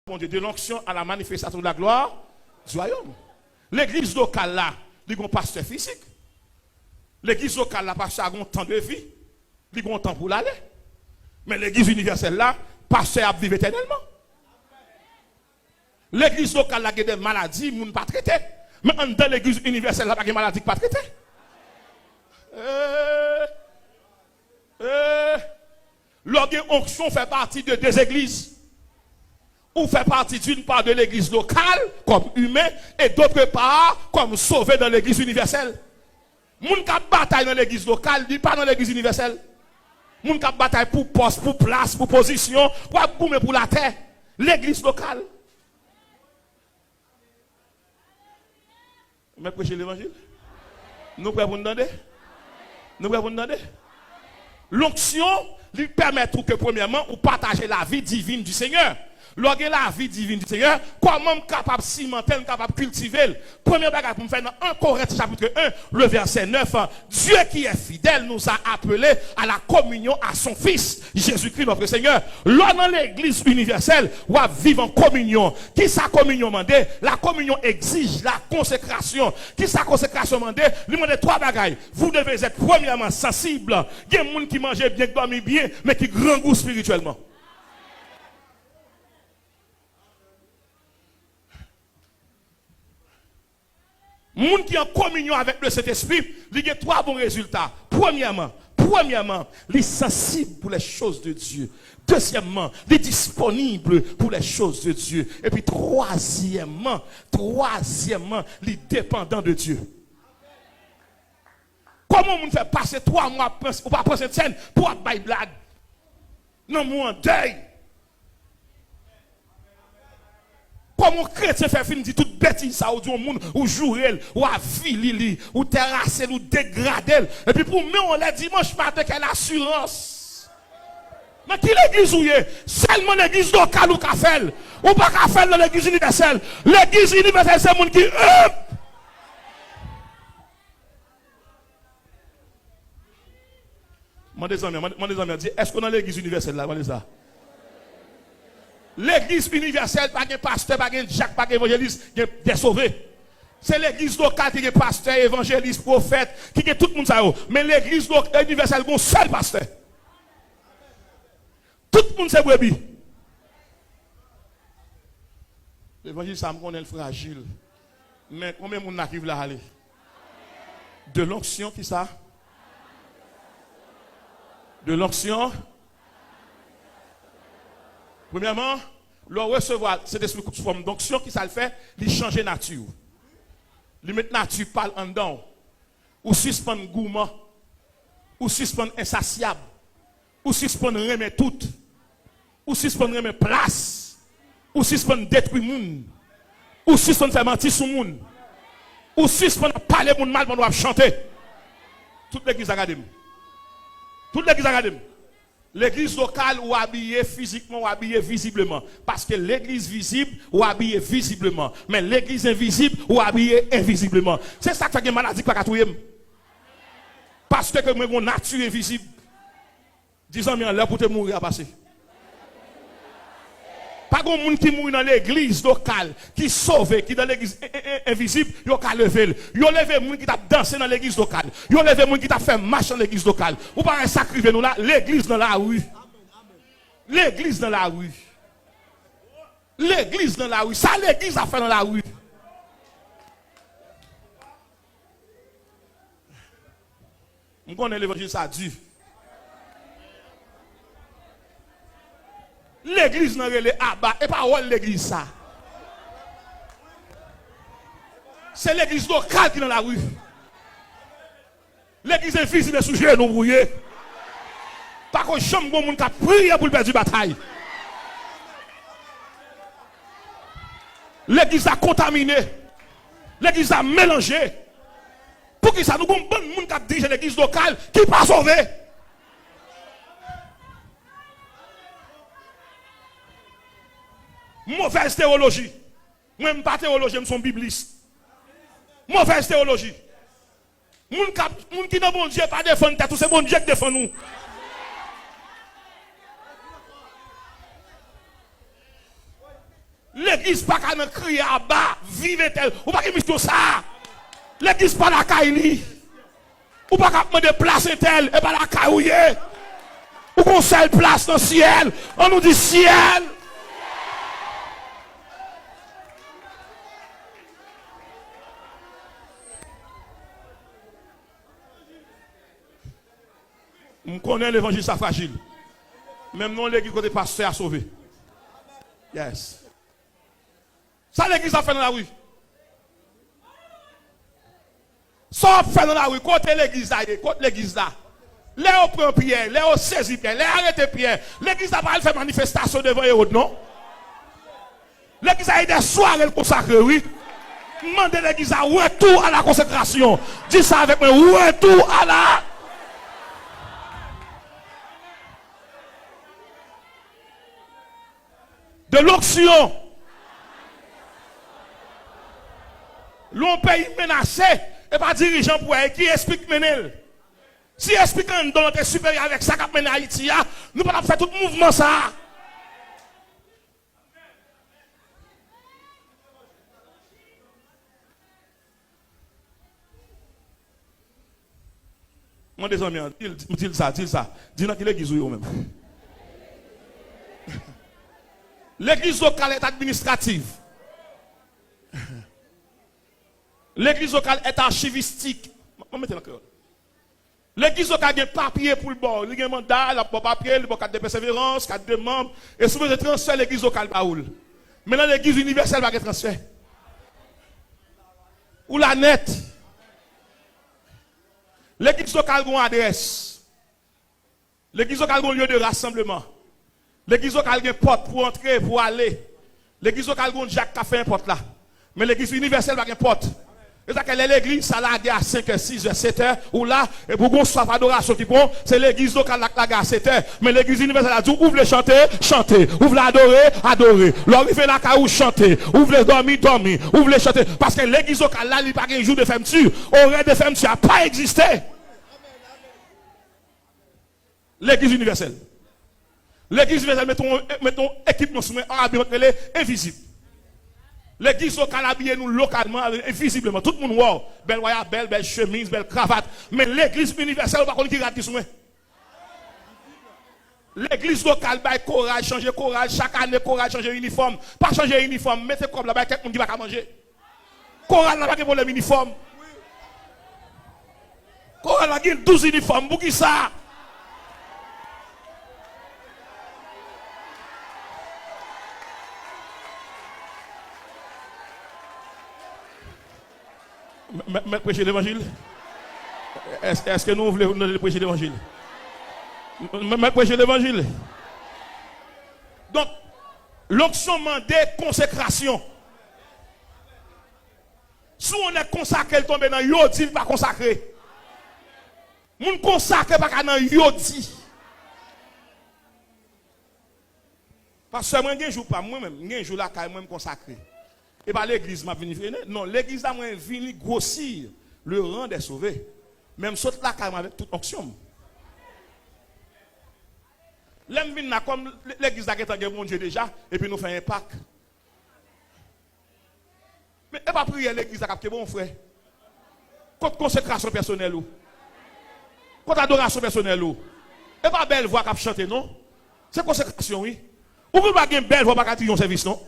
Mon Dieu, de l'onction à la manifestation de la gloire du royaume. L'église locale là, il y a un pasteur physique. L'église locale là, pasteur a un temps de vie. Il y a un temps pour l'aller. Mais l'église universelle là, pasteur a vivre éternellement. L'église locale là, il y a des maladies, ils ne pas traiter. Mais dans l'église universelle là, il y a des maladies qui ne pas traiter. L'onction fait partie de deux églises. Ou fait partie d'une part de l'église locale, comme humain, et d'autre part, comme sauvé dans l'église universelle. Moun qui bataille dans l'église locale, dit pas dans l'église universelle. Moun qui bataille pour poste, pour place, pour position, pour boumer pour la terre. L'église locale. Mais prêcher l'évangile? Nous pouvons vous demander? Nous pouvons vous demander? L'onction lui permet que, premièrement, vous partagez la vie divine du Seigneur. Lorsque la vie divine du Seigneur, comment capable de cimenter, capable de cultiver. Première bagage pour me faire dans 1 Corinthiens chapitre 1, le verset 9. Dieu qui est fidèle nous a appelés à la communion à son Fils, Jésus-Christ notre Seigneur. Là dans l'église universelle, on va vivre en communion. Qui sa communion mandé? La communion exige la consécration. Qui sa consécration mandé? Lui demande 3 bagages. Vous devez être premièrement sensible. Il y a des gens qui mangent bien, qui dorment bien, mais qui grand goût spirituellement. Moun qui est en communion avec le Saint-Esprit, il y a 3 bons résultats. Premièrement, il est sensible pour les choses de Dieu. Deuxièmement, il est disponible pour les choses de Dieu. Et puis troisièmement, il est dépendant de Dieu. Comment on fait passer 3 mois ou pas prendre cette scène pour avoir blague? Non, moi en deuil. Comment chrétien fait fin dit toute bêtise ça ou du monde ou jouer ou à vili ou terrasser ou dégrader et puis pour moi on l'a dimanche matin quelle assurance. Mais qui l'église ou est seulement l'église locale ou café ou pas café dans l'église universelle. L'église universelle c'est monde qui Mon des amis dit est-ce qu'on a l'église universelle là voilà ça. L'église universelle, pas de pasteur, pas de Jacques, pas d'évangéliste, des sauvés. C'est l'église locale qui est pasteur, évangéliste, prophète, qui est tout le monde ça. Mais l'église universelle, c'est un seul pasteur. Tout le monde c'est brebis. L'évangile, ça me connaît le fragile. Mais combien de monde arrive là à aller? De l'onction, qui ça? De l'onction. Premièrement, le recevoir cet esprit sous forme d'onction qui ça le fait, il change nature. Il met nature parle en dedans. Ou suspend gourmand, ou suspend insatiable, ou suspend remet tout, ou suspend remet place, ou suspend détruire monde, ou suspend faire mentir sur monde, ou suspend parler monde mal pendant chanter. Toute l'église académie. Toute l'église académie. L'église locale ou habillée physiquement ou habillée visiblement. Parce que l'église visible ou habillée visiblement. Mais l'église invisible ou habillée invisiblement. C'est ça qui fait que maladie pas touyer. Parce que mon nature invisible. Disons bien l'heure pour te mourir à passer. Pas de monde qui mourit dans l'église locale, qui sauve, qui dans l'église invisible, il a levé. Il a levé monde qui t'a dansé dans l'église locale. Il a levé monde qui t'a fait marche dans l'église locale. Ou pas un sacrifice nous là, l'église dans la rue. L'église dans la rue. L'église dans la rue. Ça l'église a fait dans la rue. On connaît l'évangile ça dit. L'église n'a relé Abba et pas l'église ça. C'est l'église locale qui est dans la rue. L'église invisible est sous genou brouillé. Pas qu'on chambre bon monde qui a prié pour perdre la bataille. L'église a contaminé. L'église a mélangé. Pour qui ça nous bon monde qui a dirigé l'église locale qui pas sauvé. Mauvaise théologie. Moi, je ne suis pas théologien, je suis bibliste. Mauvaise théologie. Moun qui n'a bon Dieu pas défendre tête, c'est bon Dieu qui défend nous. L'église pas qu'à crier à bas, vive-t-elle. Ou pas qu'il tout ça. L'église pas la caille. Ou pas qu'à demander place tel et pas la caille. Ou qu'on seule place dans le ciel. On nous dit ciel. On connaît l'évangile, ça fragile. Même non, l'église côté pasteur a sauvé. Yes. Ça, l'église a fait dans la rue. Ça, fait dans la rue. Côté l'église là, côté l'église là. Là, on prend Pierre, là, on saisit Pierre, là, arrête Pierre. L'église n'a pas fait manifestation devant Hérode, non? L'église a eu des soirées consacrées, oui. Demandez l'église à retour à la consécration. Dis ça avec moi, retour à la. De l'onction. L'on pays menacé et pas dirigeant pour elle qui explique Menel. Si explique un don est supérieur avec ça qu'a mené Haïti, nous ne pouvons pas faire tout mouvement ça. Mon des amis, dis ça. Dis-nous qu'il est l'église ou même. L'église locale est administrative. L'église locale est archivistique. L'église locale a un papier pour le bord. Il y a un mandat, il y a un papier, il y a un cadre de persévérance, cadre de membres. Et souvent, je transfère l'église locale par où. Maintenant, l'église universelle va être transférée. Ou la net. L'église locale a une adresse. L'église locale a un lieu de rassemblement. L'église locale a une porte pour entrer, pour aller. L'église locale a un Jacques qui a fait une porte là. Mais l'église universelle va avoir une porte. Et ça qu'elle est l'église, ça l'a à 5h, 6h, 7h, ou là, et pour qu'on soit adoration qui prend, c'est l'église locale qui l'a à 7h. Mais l'église universelle a dit, ouvre les chanter, chanter. Ouvre l'adorer, adorer. L'orifé la caou, chanter. Ouvre les dormir, dormir. Ouvre les chanter. Parce que l'église locale là, il n'y a pas un jour de fermeture. Horaire de fermeture n'a pas existé. L'église universelle. L'église universelle, mettons équipement sous elle est invisible. L'église locale habille nous localement, invisiblement. Tout le monde voit. Belle voyage, belle chemise, belle cravate. Mais l'église universelle, on va pas qui rate qui sont. L'église locale, bah, courage, changer courage. Chaque année, courage, changer uniforme. Pas changer uniforme. Mettez comme là-bas, quelqu'un qui va manger. Courage, là-bas, qui pour les uniformes. Courage, là, il y a 12 uniformes. Pour qui ça? Mais prêcher l'évangile? Est-ce que nous voulons prêcher l'évangile? Mais prêcher l'évangile. Donc, l'onction mandée consécration. Si on est consacré, il tombe dans yodi, il pas consacré. Moun consacré pas dans yodi. Parce que moi, un jour pas moi-même, un jour là, quand même consacré. Et pas l'église m'a venu freiner. Non, l'église a venu grossir le rang des sauvés. Même saute là carrément avec toute onction. L'aime vient comme l'église a été mon Dieu déjà, et puis nous faisons un Pâques. Mais et pas prier l'église a capté bon frère. Contre consécration personnelle ou. Contre adoration personnelle ou. Et pas belle voix qui chanter non. C'est consécration oui. Ou vous pas une belle voix pas dire un service non.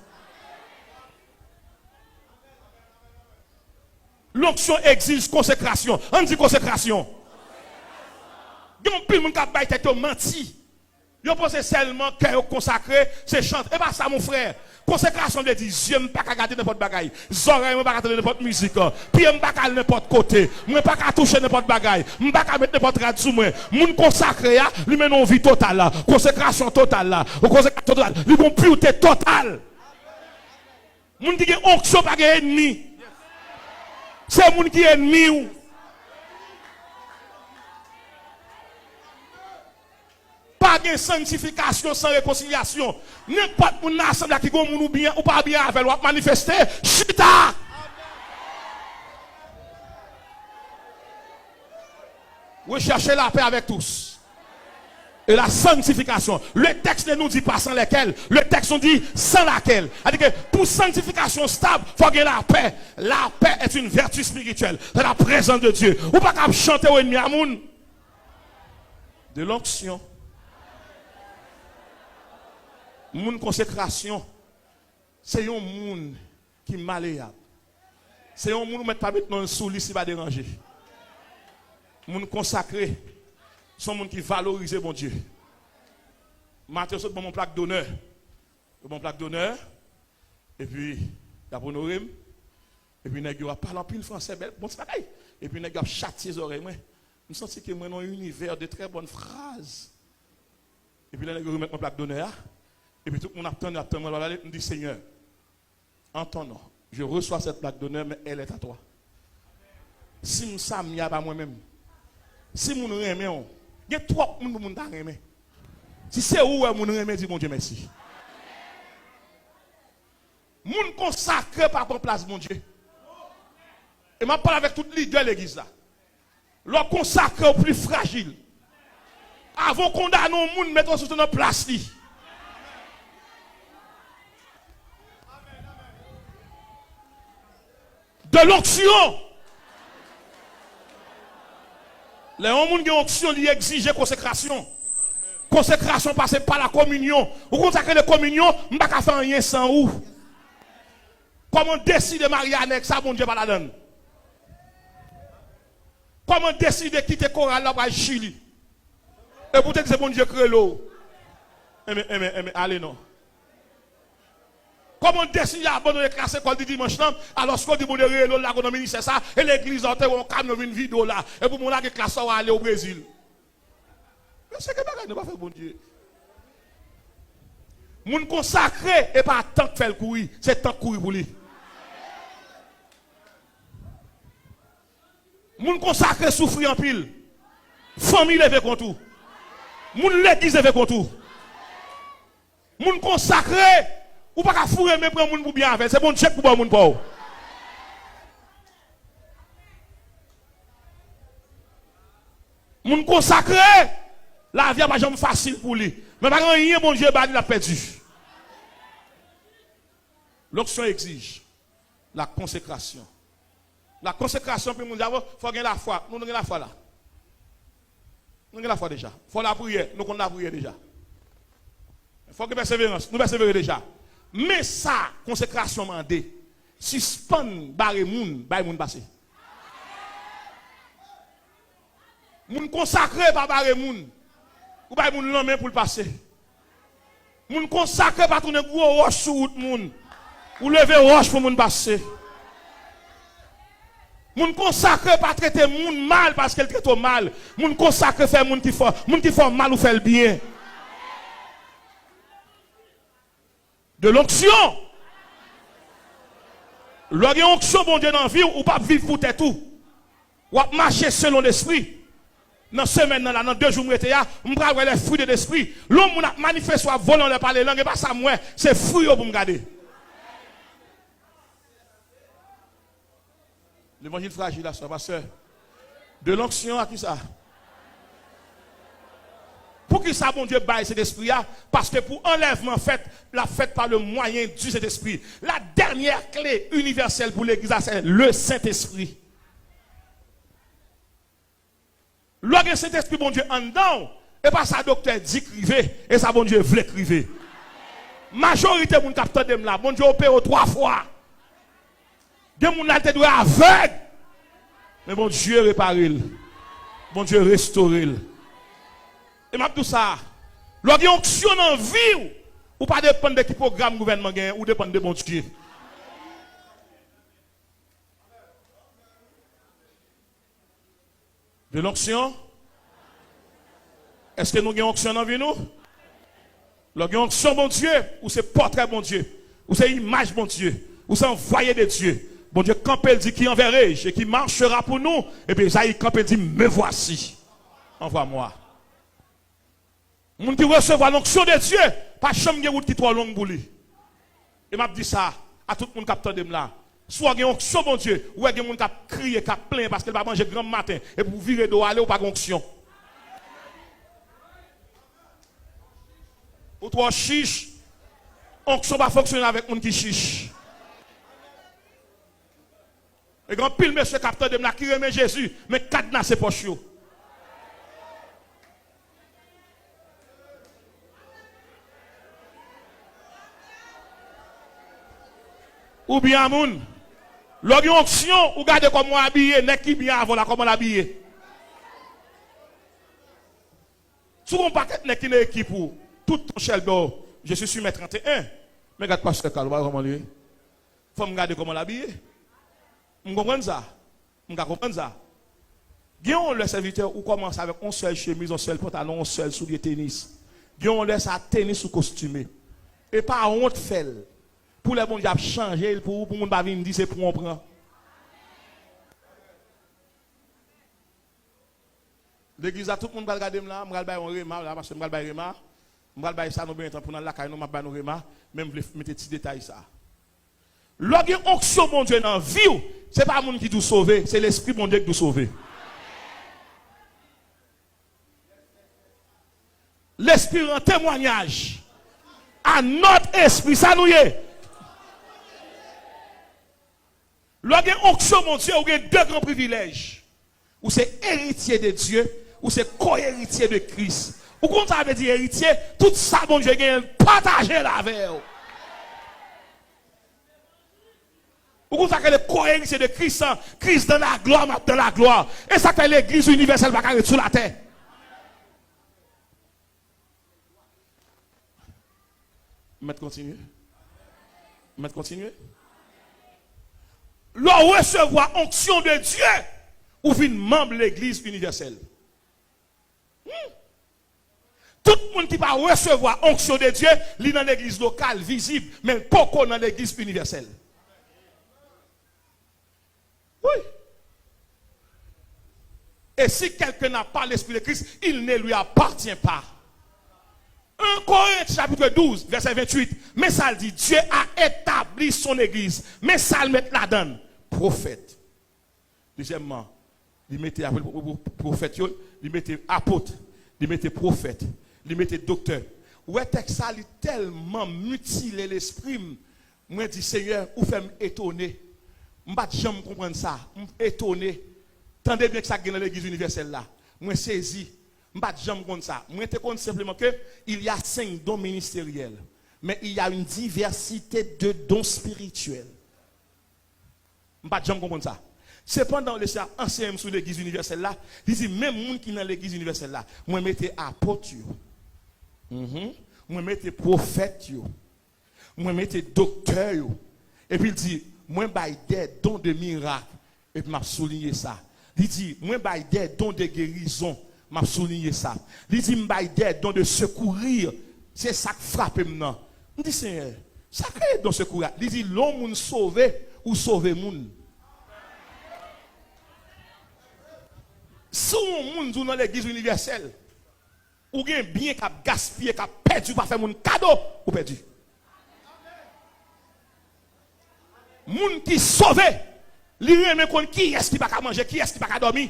L'onction exige consécration. On dit consécration. Il y a un peu de gens qui ont menti. Ils pensent seulement que consacré, c'est chanter. Et pas ça, mon frère. Consécration veut dire, je ne peux pas regarder n'importe bagaille. Zoreille, je ne peux pas regarder n'importe musique. Puis je ne peux pas aller n'importe côté. Je ne peux pas toucher n'importe bagaille. Je ne peux pas mettre n'importe radio sur moi. Mon consacré, lui mène une vie totale. Consécration totale. Consécration totale. Lui bon pureté totale. Mon dit que onction pas ennemi. C'est le monde qui est ennemi. Pas de sanctification sans réconciliation. N'importe qui assemblée qui est bien ou pas bien avec ou manifester, chita. Recherchez la paix avec tous. et la sanctification. Le texte ne nous dit pas sans lesquels. Le texte nous dit sans laquelle. C'est-à-dire que pour sanctification stable, il faut que la paix. La paix est une vertu spirituelle. C'est la présence de Dieu. Ou pas qu'à chanter au ennemi à moun. De l'onction. Moun consécration. C'est un moun qui est malléable. C'est un moun qui ne met pas maintenant sous lit si pas déranger. Moun consacré. Son monde qui valorise mon Dieu. Matthieu saute mon plaque d'honneur. Mon plaque d'honneur. Et puis, il a honoré. Et puis, il a parlé en pile français. Bon, c'est pareil. Et puis, il a châtié les oreilles. Je sens que moi, dans un univers de très bonnes phrases. Et puis, il a remis mon plaque d'honneur. Et puis, tout le monde attend. Je me dis, Seigneur, en ton nom, je reçois cette plaque d'honneur, mais elle est à toi. Si je ne suis pas moi-même, si je ne suis pas il y a trois personnes qui ont aimé. Si c'est où vous aimé, dis mon Dieu merci. Moun consacré par ton place, mon Dieu. Et je parle avec tout leader de l'église là. Leur consacré au plus fragile. Avant qu'on condamne le monde, mettons sur notre place. De l'onction. Les gens qui ont onction, ils exigent consécration. Consécration passe par la communion. Vous consacrez la communion, je ne peux pas faire rien sans vous. Comment décider de marier avec ça, mon Dieu, pas la donne? Comment décider de quitter Coral là pour Chili? Et pour te dire, mon Dieu, crée l'eau. Allez, non. Comment décider d'abandonner la classe école du dimanche alors qu'on dit que l'eau là, qu'on a ministre ça, et l'église en terre, on calme une vidéo là, et pour mon la classe va aller au Brésil. Mais c'est que bagage ne pas faire bon Dieu. Moun consacré et pas tant que faire le courir, c'est tant courir pour lui. Moun consacré souffrir en pile. Famille levée contre tout. Moun l'église levée contre tout. Moun consacré ou pas qu'à fourrer mais prendre moun pour bien faire, c'est bon check pour bon moun pour. Moun consacré, la vie n'est pas jamais facile pour lui. Mais pas rien bon Dieu il a perdu. L'onction exige la consécration. La consécration pour nous dire il faut gagner la foi. Nous avons la foi là. Nous avons la foi déjà. Il faut la prière, nous avons la prière déjà. Il faut que persévérance, nous persévérer déjà. Mais ça, consécration mandé, suspend barre moun, barre moun passé. Moun consacré par barre moun, ou barre moun l'homme pour le passer. Moun consacré par tourner gros roche sur route moun, ou lever roche pour moun passer. Moun consacré par traiter moun mal parce qu'elle traite mal. Moun consacré faire moun qui fait mal ou fait le bien. De l'onction. Lorsqu'il y a une onction, bon Dieu, dans la vie, ou pas vivre pour tout. Ou marcher selon l'esprit. Dans ce semaine, dans 2 jours, je vais voir les fruits de l'esprit. L'homme qui a manifesté soit volant de parler langue, et pas ça, moi, c'est fruit pour me garder. L'évangile fragile, là, pasteur. De l'onction à qui ça? Pour qui ça, bon Dieu, baille cet esprit-là? Parce que pour enlèvement fait, la fête par le moyen du Saint-Esprit. La dernière clé universelle pour l'église, c'est le Saint-Esprit. Lorsque le Saint-Esprit, bon Dieu, en dedans, et pas ça, docteur dit criver, et ça, bon Dieu, voulait criver. Majorité de mon capteur de là, bon Dieu, opère 3 fois. De mon là, te doit aveugle. Mais bon Dieu, réparé. Bon Dieu, restauré. Et m'a tout ça. Lorsqu'il y a une onction en vie, ou pas dépendre de qui programme gouvernement gagne, ou dépendre de bon Dieu. De l'onction? Est-ce que nous avons une onction en vie nous? Lorsqu'il y a une onction bon Dieu, ou c'est portrait bon Dieu, ou c'est image bon Dieu, ou c'est envoyé de Dieu. Bon Dieu, quand il dit qui enverrai-je et qui marchera pour nous, et bien ça, quand il dit me voici, envoie-moi. Moun qui recevoir l'onction de Dieu, pas chambre de route qui trop longue pour lui. Et m'a dit ça à tout le monde qui de là. Soit une onction bon Dieu, ou il y a des gens qui crient, qui plaint parce qu'il va manger grand matin et pour virer d'eau aller ou pas onction. Pour chiche, onction va fonctionner avec moun qui chiche. Et grand pile monsieur capteur de m'a qui remet Jésus, mais cadenas c'est poche yo. Ou bien moun, l'orgue onction, ou gardez comment habillé, n'est qui bien avant la comment l'habiller. Souvent on paquet n'est qui n'est équipe pour tout ton Sheldo. Je suis sur mes 31. Mais regarde pas ce calme, comment lui. Faut me garder comment l'habiller. Vous comprenez ça? Vous comprenez ça? Gagnons le serviteur ou commence avec un seul chemise, un seul pantalon, un seul soulier tennis. Gagnons laisse à tennis ou costumé. Et pas honte fait. Pour les bons diables changer pour mon pas venir dire c'est pour on prend. L'église a tout le monde va regarder là, me regarder on rema là parce que me regarder rema, me regarder ça nous bien temps pour dans la caille nous m'a ba nous rema, même je mettre petit détail ça. Lorsque onction mon Dieu dans vie, c'est pas monde qui nous sauver, c'est l'esprit mon Dieu qui nous sauver. L'esprit en témoignage à notre esprit ça nous y est. Lorsque onction mon Dieu, vous avez deux grands privilèges. Ou c'est héritier de Dieu, ou c'est co-héritier de Christ. Ou quand ça veut dire héritier, tout ça bon Dieu gagne partager la avec vous. Ou quand ça que le co-héritier de Christ, Christ dans la gloire, Et ça que l'église universelle va carrer sous la terre. Mettre continuer. Mettre continuer. L'on recevoir onction de Dieu ou vin membre de l'église universelle. Tout le monde qui va recevoir onction de Dieu, il dans l'église locale, visible, mais pas dans l'église universelle. Oui. Et si quelqu'un n'a pas l'esprit de Christ, il ne lui appartient pas. 1 Corinthiens chapitre 12, verset 28. Mais ça dit, Dieu a établi son église. Mais ça le met là-dedans. Prophète. Deuxièmement, il mettait prophète, il mettait apôtre, il mettait prophète, il mettait docteur. Ouais, texte ça, il tellement mutilé l'esprit. Moi, je dis, Seigneur, où fait m'étonner? Je ne peux jamais comprendre ça. Étonné. Tendez bien que ça gagne dans l'église universelle là. Moi, saisi. Je ne peux jamais comprendre ça. Moi, je compte simplement qu'il y a 5 dons ministériels. Mais il y a une diversité de dons spirituels. Je ne peux jamais comprendre ça. Cependant, le Seigneur enseigne sur l'église universelle là. Il dit, même les gens qui sont dans l'église universelle là, moi, je mets apôtres. Moi, je mets prophètes. Moi, je mets docteurs. Et puis, il dit, moi, je des dons de miracles. Et puis, je souligné ça. Il dit, moi, je des dons de guérison. Je souligné ça. Il dit, je des dons de secourir. C'est ça qui frappe maintenant. Je dis, Seigneur, ça crée dans secourir. Il dit, l'homme sauvé ou sauver moun. Si on moun dans l'église universelle, ou bien bien qu'a gaspillé, qu'a perdu, pas faire mon cadeau, ou perdu. Moun qui sauvé, li remet compte qui est-ce qui va pas manger, qui est-ce qui va pas dormir.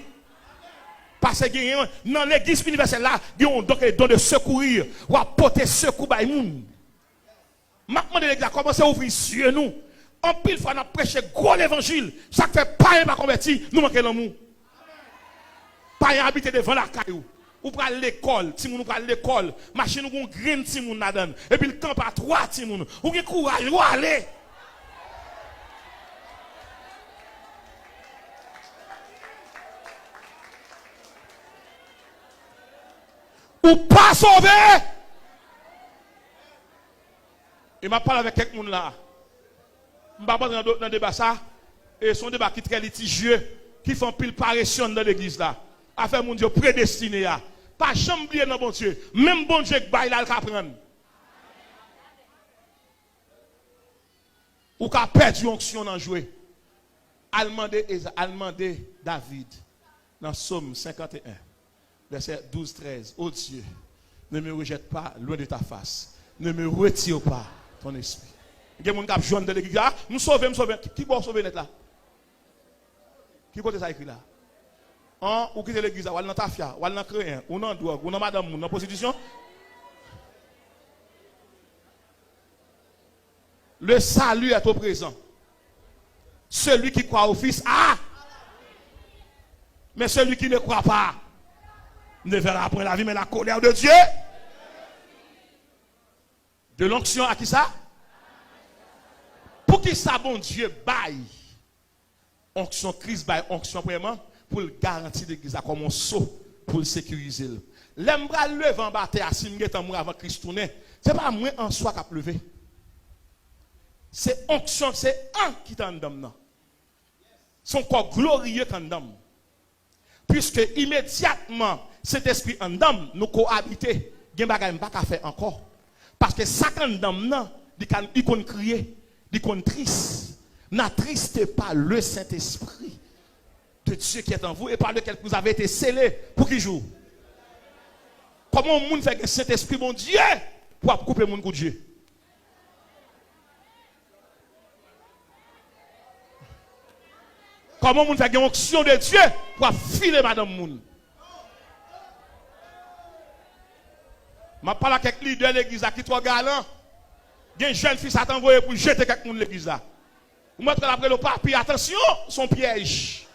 Parce que dans l'église universelle là, il y a un don de secourir, ou apporter secours à moun. Maintenant l'église a commencé à ouvrir sur nous. En pile fois on a prêché gros l'évangile, chaque fait pas pas converti, nous manquons l'amour. Pas habiter devant la caillou. Ou pour l'école, si nous pral l'école, machine nous graine si moun la donne. Et puis le camp à 3 ti moun. Ou gen courage, ou aller. Ou pas sauver. Et m'a parlé avec quelques moun là. M'a pas dans le débat ça et son débat qui très litigieux qui font pile parution dans l'église là. Affaire mon Dieu prédestiné à pas jamais oublier dans bon Dieu même bon Dieu que bail là le prendre ou qu'a perdu onction dans jouer allemandé David dans Psaume 51 verset 12-13 oh Dieu ne me rejette pas loin de ta face ne me retire pas ton esprit. Il y a des gens qui joignent dans l'église là nous sauver qui va sauver net là qui côté ça écrit là ou quitter l'église, ou dans tafia, ou dans créen, ou dans drogue, ou dans madame, ou dans prostitution. Le salut est au présent. Celui qui croit au Fils a. Mais celui qui ne croit pas ne verra point la vie, mais la colère de Dieu. De l'onction à qui ça? Pour qui ça, bon Dieu, baille? Onction Christ, baille onction vraiment pour le garantir l'église comme un saut pour le sécuriser. L'embra lever en bataille à simger en avant Christ tourner. C'est pas moi en soi qui a levé. C'est onction, c'est un qui t'en donne. Son corps glorieux qu'en donne. Puisque immédiatement cet esprit en donne nous cohabiter, il n'y a pas faire encore. Parce que ça qu'en donne, il qu'on crier, il qu'on triste. N'attristez pas le Saint-Esprit de Dieu qui est en vous et par lequel vous avez été scellés pour qui joue. Comment le monde fait que Saint-Esprit, mon Dieu, pour couper mon coup de Dieu? Comment le monde fait une onction de Dieu pour filer madame moun? Je parle avec quelques leaders de l'église qui sont galants. Il y a un jeune fils à t'envoyer pour jeter quelqu'un de l'église. Vous montrez après le papier, attention, son piège.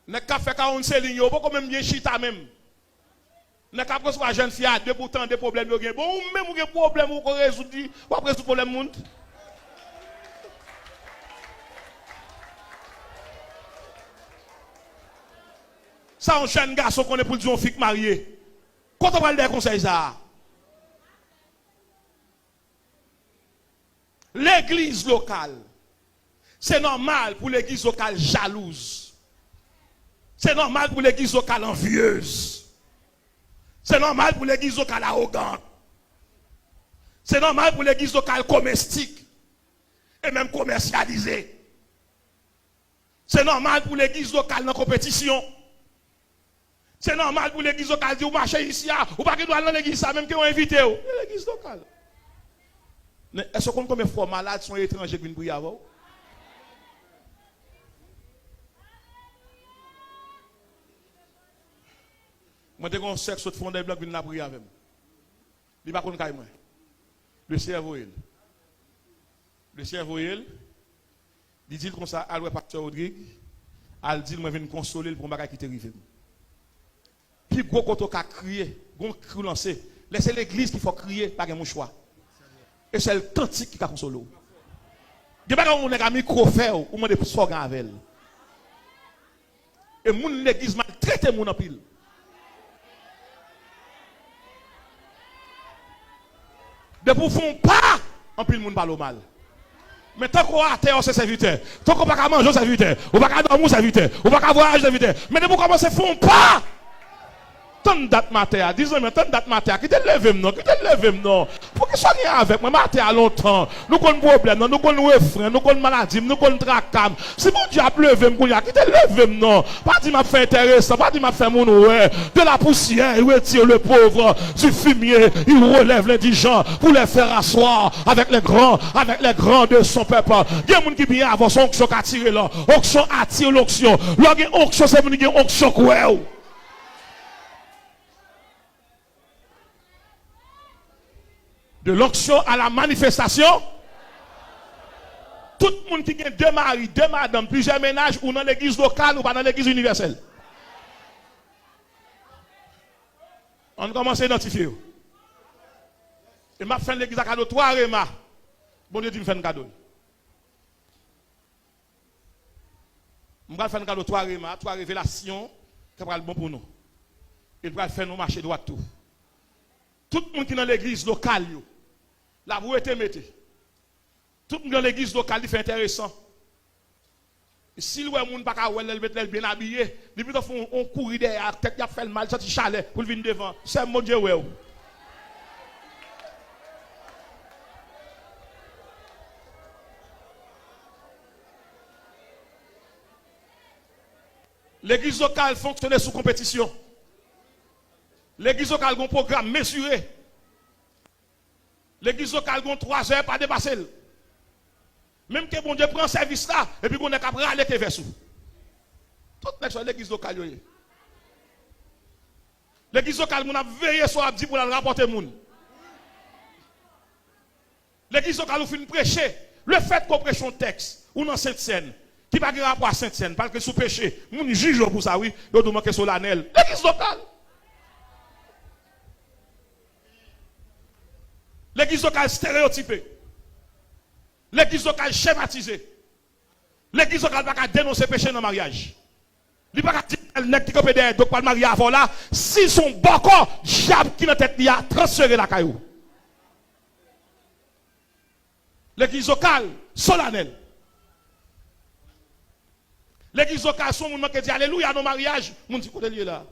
Ne ka fait 40 lignes, vous pouvez même bien chita même. Ne ka prendre une jeune fille à deux pourtant des problèmes bon, même vous avez des problèmes vous résoudre, vous après ce problème monde. Ça un jeune garçon qu'on est pour dire un fille marié. Quand on parle des conseils ça. L'église locale, c'est normal pour l'église locale jalouse. C'est normal pour l'église locale envieuse. C'est normal pour l'église locale arrogante. C'est normal pour l'église locale comestique et même commercialisée. C'est normal pour l'église locale dans compétition. C'est normal pour l'église locale de marcher ici, ou pas que nous allons dans l'église, même qui ont invité. L'église locale. Est-ce qu'on combien de fois malades sont étrangers qui viennent prier avant? Moi, je suis un sexe de fond des blocs qui viennent prier avec moi. Il ne va pas moi. Le cerveau, le cerveau, il dit comme ça, à pasteur Rodrigue, il dit, moi, je viens consoler pour ne pas quitter rive. Puis, gros, quand on a crié, gros cri lancé, laissez l'église qu'il faut crier, pas de mon choix. Et c'est le cantique qui a consolé. Il n'y a pas de micro-faire ou de slogan avec elle. Et mon l'église maltraite mon pile. De pour font pas, en pile moun parle mal. Mais tant qu'on a terre, c'est serviteur. Tant qu'on pas manger, serviteur. Ou pas dormir, serviteur. Ou pas voyager, serviteur. Mais de pour commencer, font pas. Tant date matin, disons-moi, tant date matin, qui te lève non, qui te lève non. Pour que soit avec moi, matin à longtemps. Nous avons problème, nous avons refrain, nous avons maladie, nous avons tracam. Si mon Dieu a levé, qui te lève non. Pas dit m'a fait intéressant, pas dit m'a fait mon ouais. De la poussière, il retire le pauvre, du fumier, il relève l'indigent pour les faire asseoir avec les grands de son peuple. Il y a des gens qui viennent avoir son onction qui attire là. Onction attire l'onction. L'onction, c'est une onction quoi. De l'onction à la manifestation. Tout le monde qui a deux maris, deux madames, plusieurs ménages, ou dans l'église locale ou pas dans l'église universelle. On commence à identifier. Et m'a fait l'église à cadeau, toi, Réma. Bon Dieu, tu me fais un cadeau. Je vais faire un cadeau, toi, Réma, toi, révélation, qui va être bon pour nous. Il va faire nous marcher droit tout. Tout le monde qui est dans l'église locale, là, vous êtes mettez. Tout le monde dans l'église locale, il fait intéressant. Si le monde pas mettre bien habillé, il peut faire un courir derrière, peut-être qu'il a fait le mal, sorti chalet pour venir devant. C'est mon Dieu, ouais. L'église locale fonctionne sous compétition. L'église locale a un programme mesuré. L'église locale a 3 heures pas dépasser. Même que bon Dieu prend service là, et puis on est capable d'aller vers sous. Toute l'église locale. L'église locale, on a veillé sur Abdi pour la rapporter moun. L'église locale ou fin prêcher. Le fait qu'on prêche un texte ou dans Sainte-Seine, qui n'a pas rapport à Sainte-Seine, parce que sous péché, mon juge pour ça, oui, il doit manquer solennel. L'église locale. L'église locale stéréotypée. L'église locale schématisée. L'église locale n'a pas dénoncer péché dans le mariage. Il n'y a pas de dire qui peut donc pas le mariage avant là. Si son bon corps, diable qui dans tête a transféré la caillou. L'église locale, solennelle. L'église locale, son monde qui dit alléluia dans le mariage, mon dit côté lié là.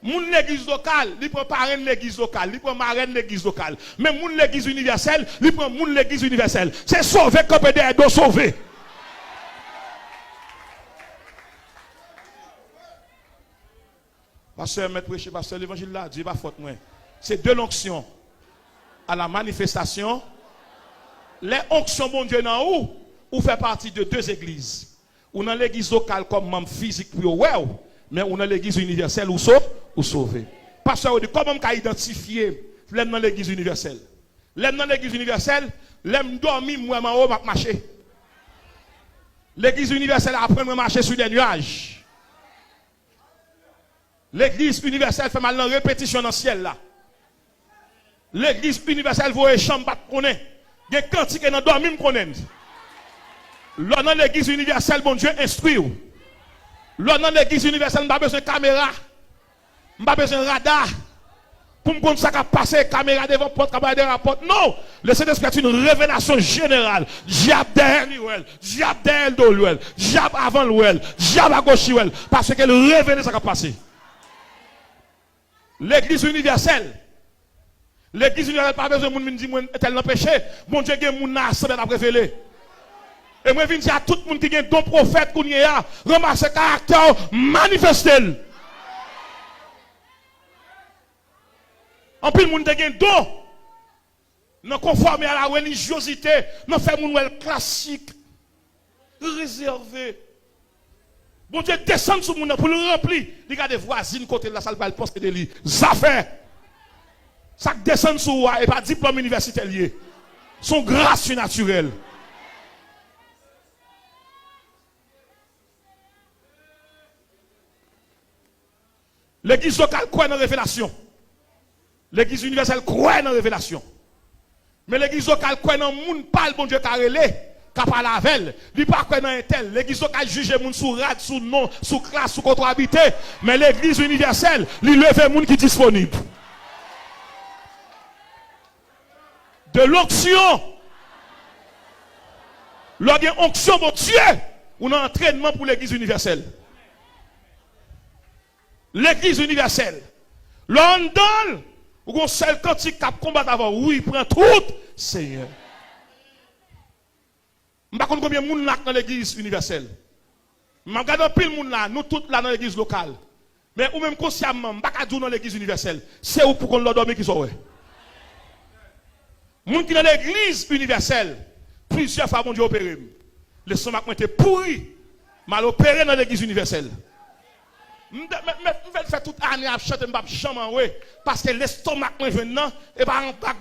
Mon l'église locale, il prend parrain l'église locale, il prend marraine l'église locale. Mais mon l'église universelle, il prend mon l'église universelle. C'est sauver comme des dos sauver. Pasteur, maître prêcher, pasteur, l'évangile là, Dieu pas faute moi. C'est de l'onction à la manifestation. Les onctions, mon Dieu, dans où fait partie de deux églises. Ou dans l'église locale comme membre physique pour wow, mais on a l'église universelle ou sauvé. Parce que comment on peut identifier l'aime dans l'église universelle? L'aime dans l'église universelle, l'aime dormir, moi, en haut, marcher. L'église universelle apprend à marcher sur des nuages. L'église universelle fait mal dans la répétition dans le ciel là. L'église universelle voit les chambres pas connaître. Il y a quantique dans dormir connaître. Là dans l'église universelle, bon Dieu instruit. Là dans l'église universelle, on n'a pas besoin de caméra. On n'a pas besoin de radar. Pour me connaître ça qui a passé, caméra devant porte, caméra derrière porte. Non! Le Saint-Esprit est une révélation générale. Diable derrière lui, diable derrière lui, diable avant lui, diable à gauche lui. Parce qu'elle révèle ça qui a passé. L'église universelle. L'église universelle n'a pas besoin de monde qui dit tel n'a péché. Bon Dieu, il y a mon assemblée à révéler. Et moi, je viens dire à tout le monde qui a don prophète, qu'on y a, ramasse ce caractère, manifeste-le. En plus, le monde qui a don, non conforme à la religiosité, non fait mon classique, réservé. Bon Dieu, descend sur mon pour le remplir. Il y a des voisines côté de la salle, il pense que de lui. Ça fait. Ça descend sur moi et pas diplôme universitaire lié. Son grâce surnaturelle. L'église locale croit dans la révélation. L'église universelle croit dans la révélation. Mais l'église locale croit dans le monde, parle bon Dieu carrelé, qui parle avec elle. Il pas croit dans un tel. L'église locale juge le monde sous rad, sous nom, sous classe, sous contre habité. Mais l'église universelle, il lève le monde qui est disponible. De l'onction. Lors d'une onction, mon Dieu, on a un entraînement pour l'église universelle. L'église universelle. London, où on seul cantique qui combat avant. Oui, prend tout, Seigneur. Je ne sais pas combien de monde là dans l'église universelle. Je regarde pile de monde là, nous tous là dans l'église locale. Mais ou même consciemment, je ne sais pas dire dans l'église universelle. C'est où pour qu'on leur dorme qui sont. Les gens qui sont dans l'église universelle, plusieurs fois, mon Dieu, opéré. Le stomac était pourri, mal opéré dans l'église universelle. Je vais faire toute année à chanter, parce que l'estomac maintenant, et pas un bac,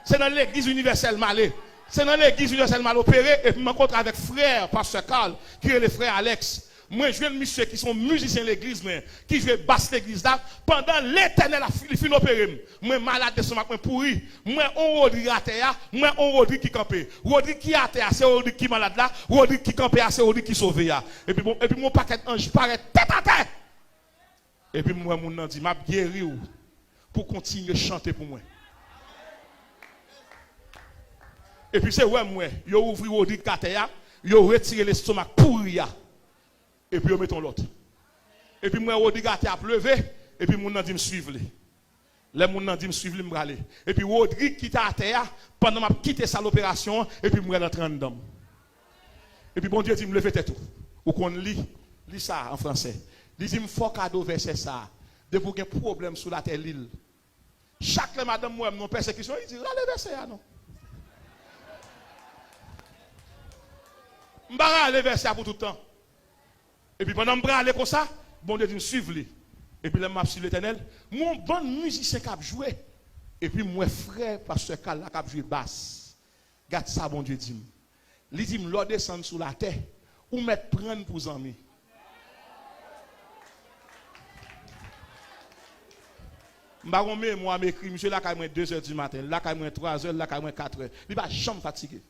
c'est dans l'église universelle malé. C'est dans l'église universelle mal opéré, et puis je me rencontre avec frère, pasteur Carl, qui est le frère Alex. Moi, je viens de monsieur qui sont musiciens de l'église, qui jouent basse l'église là, pendant l'éternel a fini opéré. Moi, malade de son matin pourri. Moi, on Rodri à terre, moi, on Rodri qui campé. Rodri qui à terre, c'est Rodri qui malade là, Rodri qui campé, c'est Rodri qui sauvé là. Et puis mon paquet ange paraît tête à tête. Et puis moi, mon nom dit, m'a guéri pour continuer à chanter pour moi. Et puis c'est ouais, moi, yo ouvri Rodri à terre, yo retiré l'estomac pourri. Et puis, on met l'autre. Et puis, moi, Rodrigue a pleuvé. Et puis, mon nom dit me suivre. Les gens dit me suivre, me aller. Et puis, Rodrigue qui à terre, pendant que je quitté ça l'opération, et puis, je me rentre dedans. Et puis, bon Dieu dit me lever tête tout. Ou qu'on lit ça en français. Il dit, il faut cadeau verset ça. De vous avoir un problème sur la terre l'île. Chaque madame, moi, mon persécution, il dit, allez verset non. Je vais aller verset pour tout le temps. Et puis pendant que je aller comme ça, bon Dieu dit me suivre. Et puis là, je suis l'éternel. Mon bon musicien qui a joué. Et puis mon frère, pasteur Kala, qui a joué basse. Garde ça, bon Dieu dit. Il dit, l'on descend sous la terre. Ou mettre prendre pour amis. Je moi m'écrit, monsieur, là, quand 2h du matin, là, quand 3h, là, quand 4h. Il va jamais fatigué.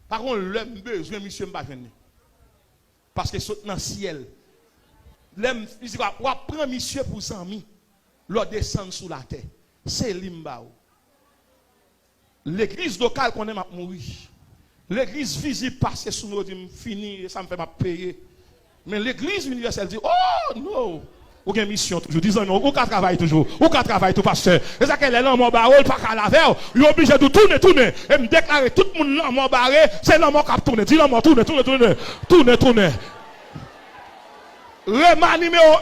Par contre, l'homme besoin, monsieur, je ne vais pas venir. Parce que c'est dans le ciel. L'homme, il va prendre monsieur pour ses amis. L'on descend sous la terre. C'est Limbao. L'église locale qu'on aime à mourir. L'église visible passe sous nos dit fini, ça me fait payer. Mais l'église universelle dit, oh non! Ou une mission toujours, disons non, ou qu'à travailler toujours, ou qu'à travailler tout pasteur. Et ça qu'elle est là, mon barreau, pas qu'à la veille, il est obligé de tourner. Et me déclarer tout le monde là, mon barré, c'est là, mon cap tourner. Dis là, mon tourner. Rema numéro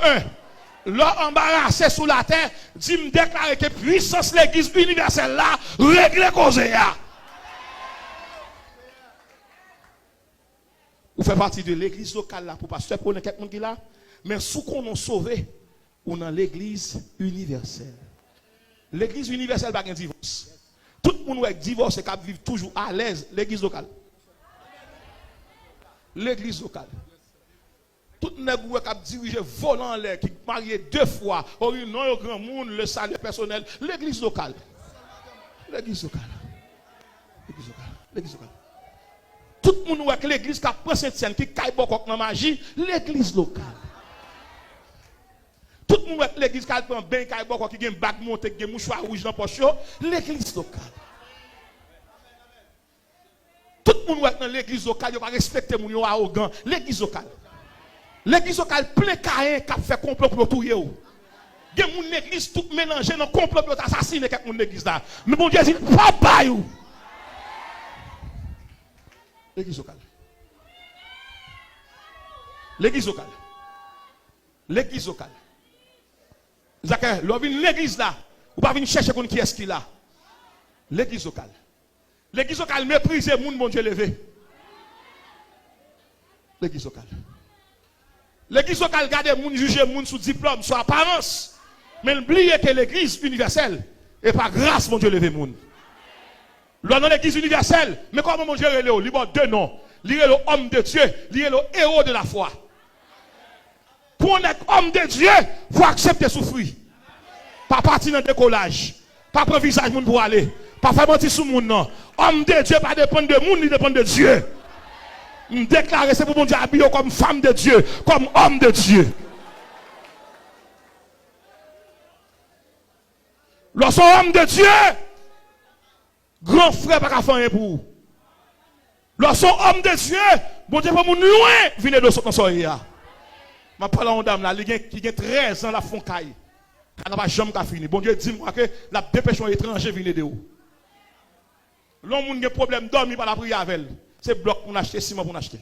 1. Là, embarrassé sous la terre, dit me déclarer que puissance l'église universelle là, règle cause là. Vous faites partie de l'église locale là, pour pasteur, pour quelqu'un qui là. Mais sous qu'on a sauvé, on a l'église universelle. L'église universelle n'a pas de divorce. Tout le monde qui divorce et qui vit toujours à l'aise, l'église locale. L'église locale. Tout le monde qui dirige volant l'air, qui est marié 2 fois, ou non, au grand monde, le salaire personnel, l'église locale. L'église locale. L'église locale. L'église locale. Tout le monde avec l'église qui a pris cette scène, qui caille beaucoup dans la magie, l'église locale. Tout le monde avec l'église qui a pris un bain, qui a beaucoup, qui a un bac monté, qui a un mouchoir rouge dans la poche, l'église locale. Tout le monde avec l'église locale, il va respecter mon arrogant, l'église locale. L'église locale plein caïn qui a fait complot pour tout. Il y a une église tout mélangée dans le complot pour assassiner quelqu'un dans l'église là. Mais bon Dieu dit, pas bail. L'église locale. L'église locale. L'église locale. Zachary, l'on vient l'église là. Ou pas venir chercher qui est-ce qu'il a. L'église locale. L'église locale méprise le monde, bon Dieu levé. L'église locale. L'église locale garde le monde, juge le monde sous diplôme, sous apparence. Mais n'oubliez que l'église universelle est par grâce, mon Dieu levé le monde. L'on dans l'église universelle, mais comment mon Dieu le libre 2 noms. Lire le homme de Dieu, lire le héros de la foi. Pour être homme de Dieu, il faut accepter souffrir. Pas partir dans le décollage. Pas prendre visage pour aller. Pas faire mentir sur le monde. Non. Homme de Dieu, pas dépendre de monde, il dépend de Dieu. Me déclarer, c'est pour mon Dieu habiller comme femme de Dieu, comme homme de Dieu. Lorsqu'on homme de Dieu, grand frère pas faire rien pour vous. Lorsqu'on homme de Dieu, bon Dieu, pour mon loin, venez de ce soir. Je parle à une dame là, qui a 13 ans, la font caille. Elle n'a pas jamais fini. Bon Dieu, dis-moi que la dépêche étranger vient de où. L'homme qui a un problème dormir par la prière avec elle. C'est bloc pour acheter, ciment pour acheter.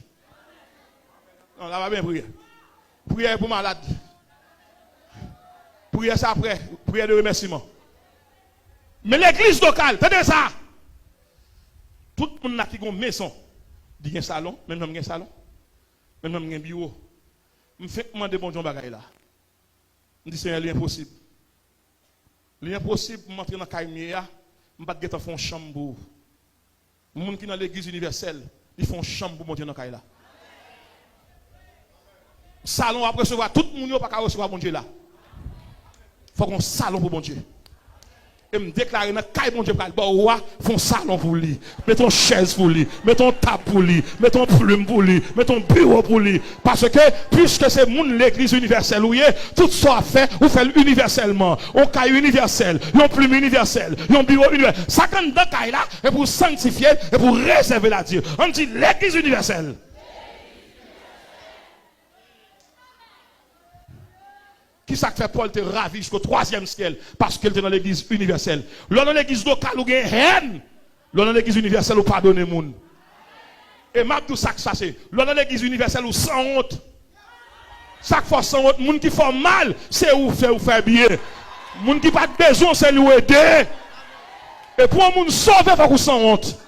Non, là va bien prier. Prière pour malade. Prière ça après. Prière de remerciement. Mais l'église locale, tenez ça. Tout le monde qui a une maison, il y a un salon, même un salon, même un bureau. Je fais demander bon Dieu bagaille là. Je dis c'est l'impossible. L'impossible pour m'entrer dans la caille, je ne vais pas faire une chambre. Les gens qui sont dans l'église universelle, ils font une chambre pour monter dans la caille là. Salon après recevoir, tout le monde ne peut pas recevoir bon Dieu là. Il faut qu'on salon pour bon Dieu. Et me déclarer dans caille bon Dieu pour le roi, font salon pour lui, mettons chaise pour lui, mettons table pour lui, mettons plume pour lui, mettons bureau pour lui. Parce que puisque c'est l'église universelle où tout ça fait, ou fait universellement, on caille universel, on plume universel, on bureau universel. Ça quand dans caille là, et pour sanctifier et pour réserver la Dieu. On dit l'église universelle. Qui ça fait Paul te ravi jusqu'au 3e ciel? Parce qu'il était dans l'église universelle. Là dans l'église locale où il y a haine. Là dans l'église universelle où pardonne le monde. Et m'a tout ça que ça c'est. Là dans l'église universelle où sans honte. Ça fait sans honte. Moun qui fait mal, c'est où faire bien. Moun qui pas besoin, c'est lui aider. Et pour un monde sauvé, il faut qu'on sans honte.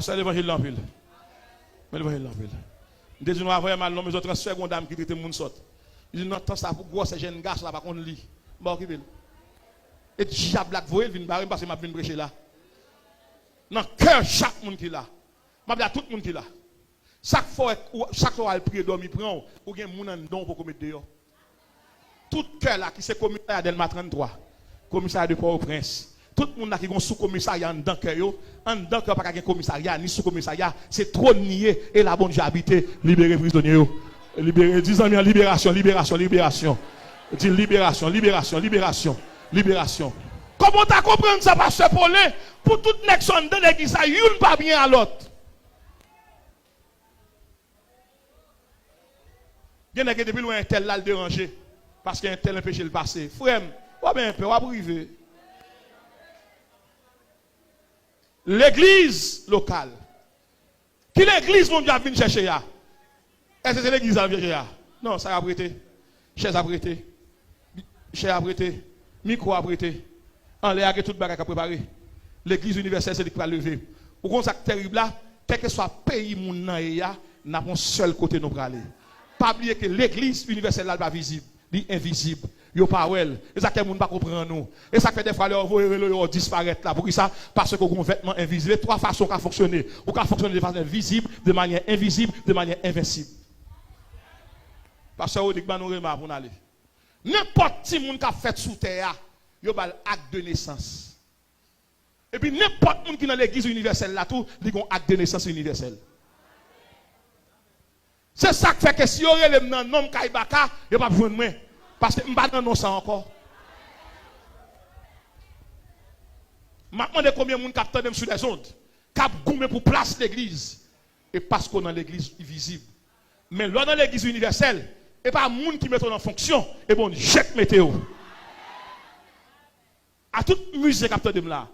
Parce que l'évangile l'empile. Mais l'évangile l'empile. Dès que nous avons mal, nous avons transfert une dame qui était mon sort. Il dit non, tant ça pour gros, ces jeunes gars là, par contre, lit. Bon, qui veut. Et diable là, vous voyez, il vient barrer parce que m'a venu prêcher là. Dans cœur, chaque monde qui là. M'a dit à tout le monde qui là. Chaque fois elle prie, dormir, prend, ou bien moun en don pour commettre dehors. Tout cœur là, qui c'est commissaire d'Elma 33, commissaire de Port-au-Prince. Tout le monde là qui est sous-commissariat en dedans cœur, en dedans cœur pas qu'un commissariat, ni sous-commissariat, c'est trop nier et la bonne Dieu habité, libérer prisonniers. Libérer, 10 ans, libération, libération, libération. Dis libération, libération, libération, libération. Comment tu comprends ça, pasteur Paulin? Pour toute nation dans l'église, il n'y a pas bien à l'autre. Il y a depuis loin un tel là le déranger. Parce qu'il y a un tel empêché le passé. Frère, ou bien un peu, ou privé. L'église locale. Qui l'église, mon Dieu, a venu chercher là? Est-ce que c'est l'église qui a venu chercher là? Non, ça a prêté. Chaise a prêté. Chaise a prêté. Micro a prêté. En l'air, tout le bagage a préparé. L'église universelle, c'est qui va lever. Au contraire, ça terrible là, quel que soit le pays, mon nom, il y a un seul côté nous pour aller. Pas oublier que l'église universelle là, n'est pas visible. Elle est invisible. Yo pas well. Et ça que les gens ne comprennent pas. Et ça fait des fois leur disparaître là. Pour ça? Parce qu'on a un vêtement invisible. Trois façons qu'à fonctionner. Ou qu'à fonctionner de façon visible, de manière invisible, de manière invincible. Parce que on dit que nous remarquons pour aller. N'importe qui monde qui a fait sous terre, il y a un acte de naissance. Et puis n'importe qui est dans l'église universelle là tout, il y a un acte de naissance universel. C'est ça qui fait que si on a un nom Kaibaka, il n'y a pas besoin de moi. Parce que je ne sais pas ça encore. Je me demande combien de gens captent sur les ondes. Cap goumé pour place l'église. Et parce qu'on est dans l'église visible. Mais là dans l'église universelle, et pas les gens qui mettent en fonction, et bon, jette météo. À toute musique capte de là.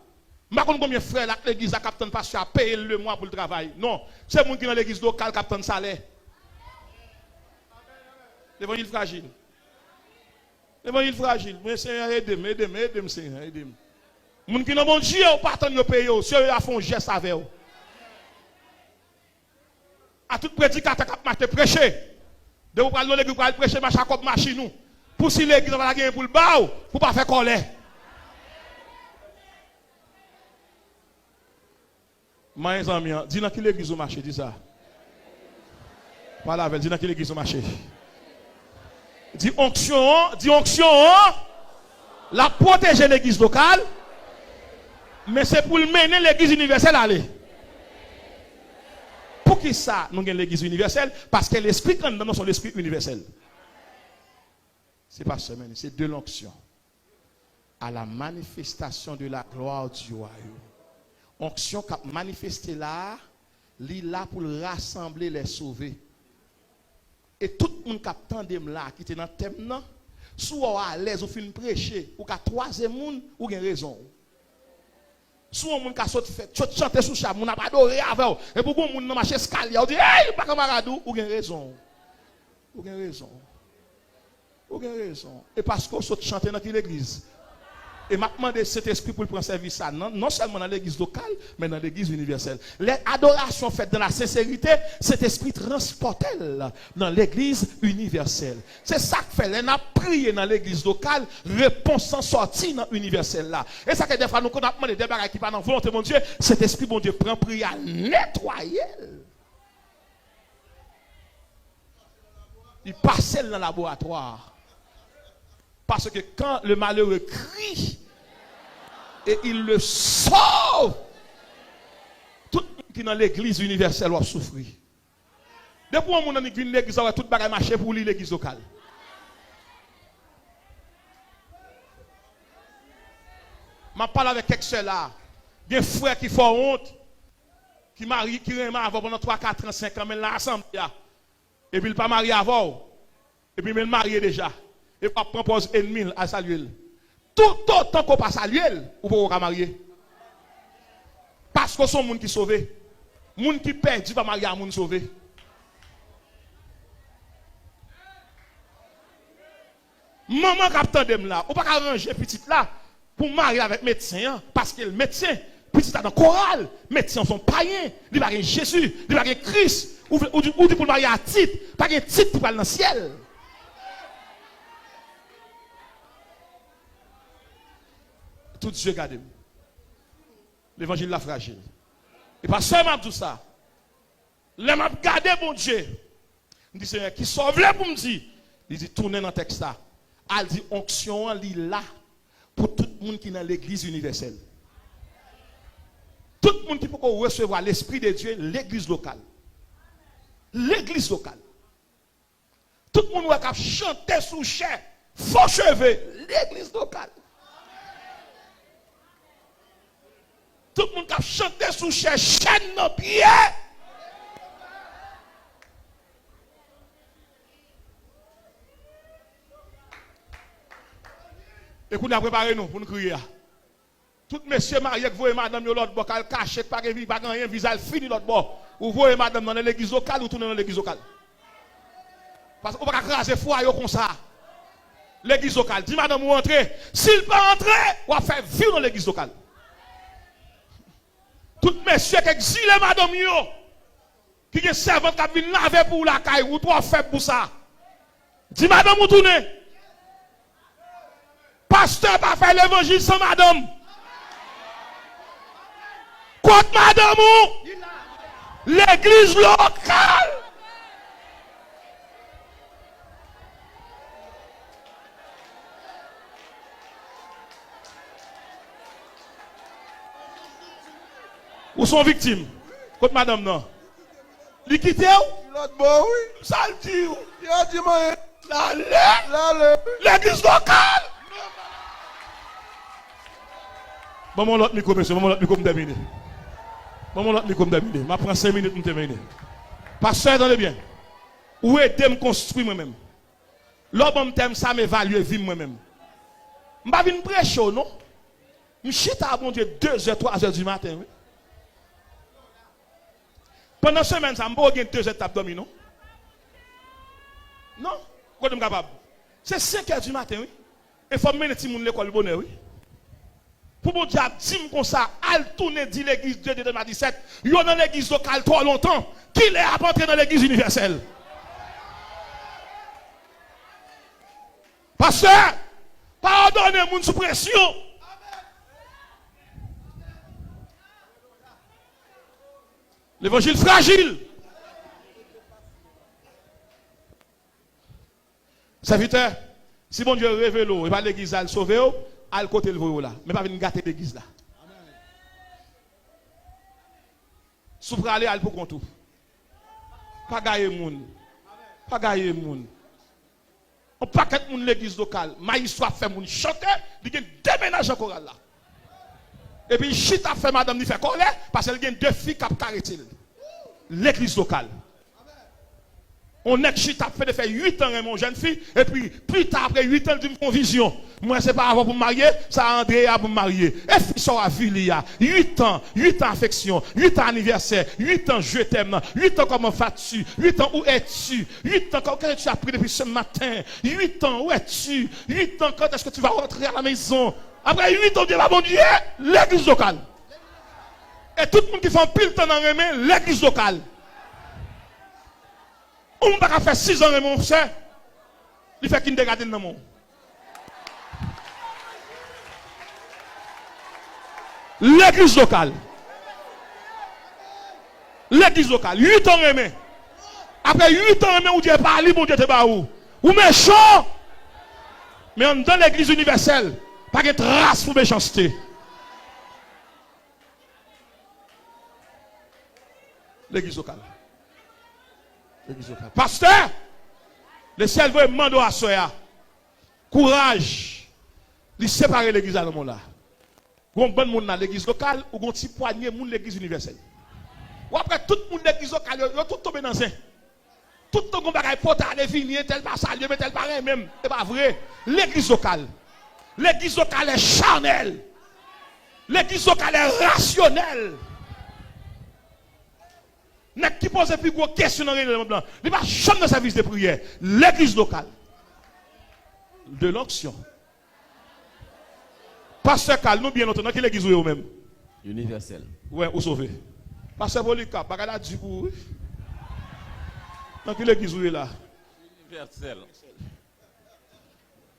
Je ne sais pas combien de frères là l'église a capté parce qu'il a payé le mois pour le travail. Non, c'est les gens qui sont dans l'église locale qui captent salaire. L'évangile fragile. L'évangile fragile. Mais Seigneur, aidez-moi, Seigneur, aidez-moi. Les gens qui n'ont pas Dieu, ils partent de payer. Si ils font un geste avec eux. À tout prédicateur qui a prêché. De vous parler de l'église pour prêcher, machin comme machine. Pour si l'église va la gagner pour le bas, pour ne pas faire colère. Mes amis, dis dans qui l'église au marché, dis ça. Voilà, dis dans qui l'église au marché. Dis onction, la protéger l'église locale, mais c'est pour mener l'église universelle à aller. Pour qui ça, nous avons l'église universelle? Parce que l'esprit quand nous sommes l'esprit universel. C'est pas semaine, c'est de l'onction. À la manifestation de la gloire du royaume. Onction qui a manifesté là, là pour rassembler les sauvés. Et tout le monde qui attendait là, qui était dans le thème, soit à l'aise, ou fin prêcher, ou qu'à troisième monde, ou une raison. Soit un monde qui a chanté sous chat, on n'a pas adoré avec. Et pour un monde dans marché escalier, on dit, hey, pas camarade, ou une raison. Ou une raison. Ou une raison. Et parce qu'on saute chanter dans l'église. Et m'a demandé cet esprit pour prendre service ça, non seulement dans l'église locale, mais dans l'église universelle. Les adorations faites dans la sincérité, cet esprit transporte-t-elle dans l'église universelle. C'est ça que fait, on a prié dans l'église locale, réponse en sortie dans l'universelle là. Et ça que des fois nous qu'on a demandé des bagages qui pas dans volonté mon Dieu, cet esprit mon Dieu prend prière, nettoyer. Il passe dans le laboratoire. Parce que quand le malheureux crie et il le sauve, tout le monde qui est dans l'église universelle va souffrir. Depuis que mon qui vient l'église, tout le monde marché pour lui l'église locale. Je parle avec quelques soeurs là. Il y a des frères qui font honte, qui marient, qui remarient avant pendant 3, 4 ans, 5 ans, mais là ensemble. Et puis il pas marié avant. Et puis il marié déjà. Et pas propose ennemi à saluer. Tout autant qu'on pas saluer, ou pas marier. Parce que son monde qui sauvé. Monde qui perd, va marier à monde sauvé. Maman captain dem là, ou pas arranger petite là pour marier avec médecin parce que le médecin Petit dans chorale, médecin sont païens, il pas Jésus, il pas Christ, ou dit pour le marier à titre, pas un titre pour aller dans le ciel. Tout Dieu garde. L'évangile la fragile. Et pas seulement tout ça. Les m'a gardé bon Dieu. Il dit Seigneur qui sauve les pour me dire. Il dit tournez dans le texte ça. Il dit onction li là pour tout le monde qui est dans l'église universelle. Tout le monde qui peut recevoir l'esprit de Dieu, l'église locale. L'église locale. Tout le monde qui a chanté sous chair, faux cheveux, l'église locale. Tout le monde qui a chanté sous chair, chaîne dans pied. Et qu'on a préparé nous pour nous crier. Tout monsieur marié que vous et madame de l'autre bord, caché, pas rien, visage fini l'autre bord. Ou vous et madame dans l'église locale ou tournez dans l'église locale. Parce qu'on ne peut pas craser foyer comme ça. L'église locale. Dis madame ou entrer. S'il peut entrer, on va faire vivre dans l'église locale. Tout monsieur qui exile madame yo, qui est servante qui vient laver pour la caille, ou toi fait pour ça. Dis madame ou tournez. Pasteur pas faire l'évangile sans madame. Contre madame ou l'église locale. Ou sont victimes. Contre madame non. Li quitte ou? L'autre bon, oui. Ça le dit ou? Il a dit moi. L'allée. L'église locale. Maman l'autre micro, monsieur. Maman l'autre micro me terminer. Maman l'autre micro me terminer. Je prends 5 minutes pour me terminer. Pasteur, attendez bien. Où est-ce me construire moi-même? L'homme thème ça m'évalue vie moi-même. Je ne vais pas prêcher, non? Je suis à bon Dieu 2h, 3h du matin. Oui? Pendant ce semaine, ça ne vais pas 2 étapes dormir, non? Non? Quand je suis capable. C'est 5h du matin, oui? Il faut mener tout le monde à l'école bonheur, oui? Pour mon diable, dis-moi comme ça, al tourner dit l'église de 2017, il y a dans l'église locale trop longtemps, qu'il est à entrer dans l'église universelle. Pasteur, pardonnez mon sous pression. L'évangile fragile. Serviteur, si bon Dieu révèle, et pas l'église à le sauver, à le côté le voyou là. Mais pas venir gâter l'église là. Souffre aller pour compte tout. Pas gagner moun. Pas gagner moun. On paquet moun l'église locale. Maïs soit fait moun chanter, il y a déménage en chorale là. Et puis chita fait madame ni fait colère parce qu'elle a 2 filles qui ont carrété. L'église locale. On est chita fait de faire 8 ans mon jeune fille et puis plus tard après 8 ans d'une conviction. Moi c'est pas avant pour me marier, ça André pour me marier. Et fille ça a vu 8 ans affection, 8 ans anniversaire, 8 ans je t'aime, 8 ans comment vas-tu, 8 ans où es-tu, 8 ans quand tu as pris depuis ce matin, 8 ans où es-tu, 8 ans quand est-ce que tu vas rentrer à la maison. Après 8 ans, Dieu va bon Dieu, l'église locale. Et tout le monde qui fait un pile temps dans l'église locale. On ne peut pas faire 6 ans, mon frère. Il fait qu'il ne regarde dans le monde. L'église locale. L'église locale. 8 ans, remé. Après 8 ans, remé, où Dieu parle, bon Dieu te bat où. Ou méchant. Mais on dans l'église universelle. Pas de trace pour méchanceté. L'église locale. L'église locale. Pasteur, le ciel veut demander à soi courage de séparer l'église à l'homme là. Ou un bon monde dans l'église locale ou un petit poignet monde l'église universelle. Ou après tout le monde l'église locale, ils tout tombé dans un. Tout le monde va porter à l'évinier, tel pas saluer, mais tel pas rien même. C'est pas vrai. L'église locale. L'église locale est charnelle. L'église locale est rationnelle. N'est qui pose plus gros question dans le blanc. Il va jamais dans service de prière. L'église locale. De l'onction. Pasteur Cal, nous bien entendons que l'église est au même. Universel. Ouais, ou sauvé. Pasteur Polika, pas qu'à dit pour. Dans quelle église vous êtes là? Universel.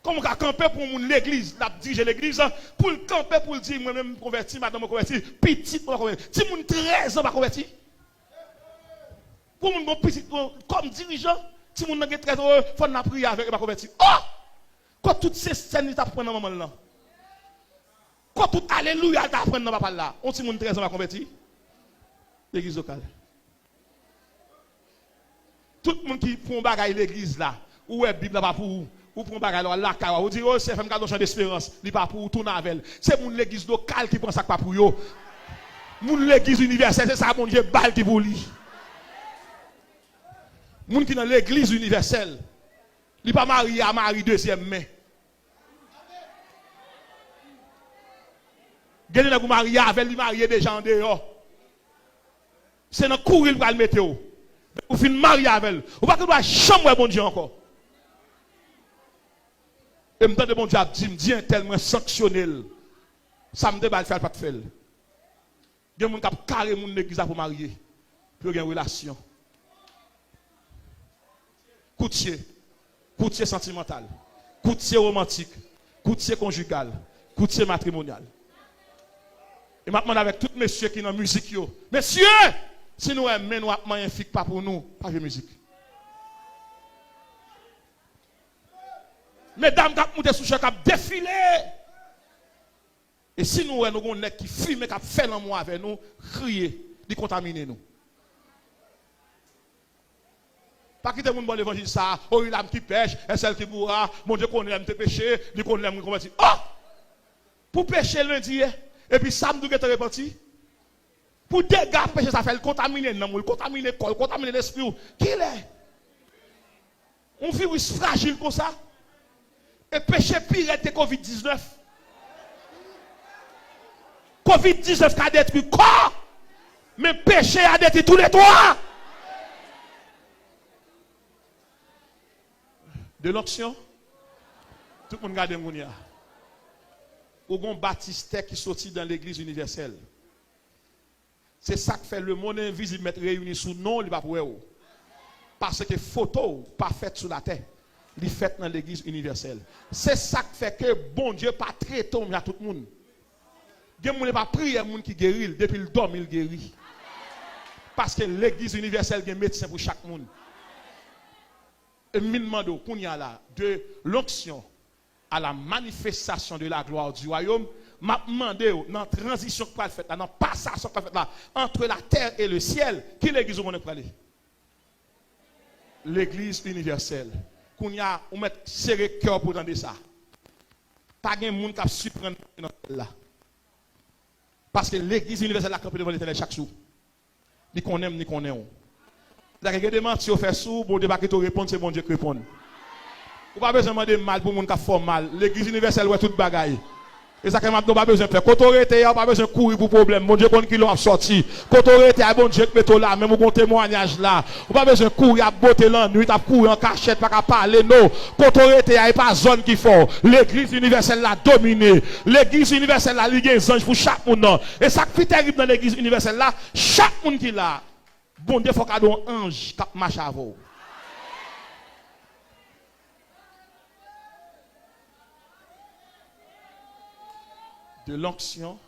Comment on camper pour l'église, la diriger l'église, pour le camper pour le dire moi-même converti, madame converti, petit pour converti. Si mon 13 ans pas converti. Pour mon petit comme dirigeant, si mon 13 ans, faut na prier avec pas converti. Oh! Quand toutes ces scènes t'a prendre dans moment là. Quand tout alléluia t'a prendre dans papa là. On si mon 13 ans pas converti. L'église locale. Tout le monde qui prend bagaille l'église là, ou est Bible là pas pour vous. Ou pour bagaille là car ou dit oh c'est femme cadre champ d'espérance, li pas pour tout navel. C'est mon l'église locale qui prend ça pas pour yo. Mon l'église universelle, c'est ça mon Dieu balle qui pour lui. Moun qui dans l'église universelle, li pas marié à Marie deuxième main. Gade n'a pour marier avec li marié déjà en dehors. C'est dans courir pour le mettre ou. Ou fin marier avec elle. Ou pas que doit chambre bon Dieu encore. Et me de bon Dieu dit tellement sanctionnel. Ça me déballe faire pas de faire. Il y a des gens qui carré mon église pour marier. Pour avoir une relation. Coutier sentimental, coutier romantique, coutier conjugal, coutier matrimonial. Et maintenant avec tous messieurs qui sont dans la musique, messieurs, si nous aimons, nous avons un fixe pas pour nous, pas de musique. Mesdames qui ont monté sous chaque défilé. Et si nous avons un qui fume, qui fait l'amour avec nous, crier, de contaminer nous. Pas quitter mon bon évangile ça, oh il a qui pêche, et celle qui boira, mon Dieu qu'on aime te pécher, dit qu'on aime convertir. Oh! Pour pécher lundi, et puis samedi, tu es reparti. Pour dégâts pécher, ça fait le contaminer, le contaminer le corps, contaminer l'esprit. Qui est? Un virus fragile comme ça. Et péché pire que Covid-19. Covid-19 qui a détruit le corps, mais péché a détruit tous les toits. De l'onction, tout le monde regarde Mounia. Ou un baptiste qui sortit dans l'église universelle. C'est ça qui fait le monde invisible mettre réuni sous nom, il va pour eux. Parce que photo pas faite sous la terre, il fait dans l'église universelle. C'est ça qui fait que bon Dieu pas traiter à tout le monde. Il n'y a pas prier monde qui guérit depuis le dorme il guérit. Parce que l'église universelle a un médecin pour chaque monde. Et me demande qu'on y a là de l'onction à la manifestation de la gloire du royaume, m'a demandé dans la transition que va faire là, dans le passage que va faire là entre la terre et le ciel, qui l'église on est prêt? L'église universelle. Qu'on y a on met serré cœur pour entendre ça. Pas de monde qui surprendre là. Parce que l'église universelle a campé devant l'Éternel chaque jour. Ni qu'on aime ni qu'on aime. Vous avez des mentir, vous faites sous, bon Dieu va te répondre, c'est bon Dieu qui répond. Vous n'avez pas besoin de mal pour les gens qui font mal. L'église universelle, ouais, toute bagaille. Et ça, vous pas besoin de faire. Quand on est, vous pas besoin de courir pour problème. Bon Dieu, qui l'a sorti. Quand on est, bon Dieu, qui met là, même au témoignage là. Vous pas besoin de courir à botter la nuit, à courir en cachette, pas qu'à parler, non. Quand on est, il n'y a pas de zone qui font. L'église universelle l'a dominé. L'église universelle là, il y a des anges pour chaque monde. Et ça qui est terrible dans l'église universelle là, chaque monde qui l'a. Bon Dieu, il faut qu'il y ait un ange qui marche à vous. De l'onction.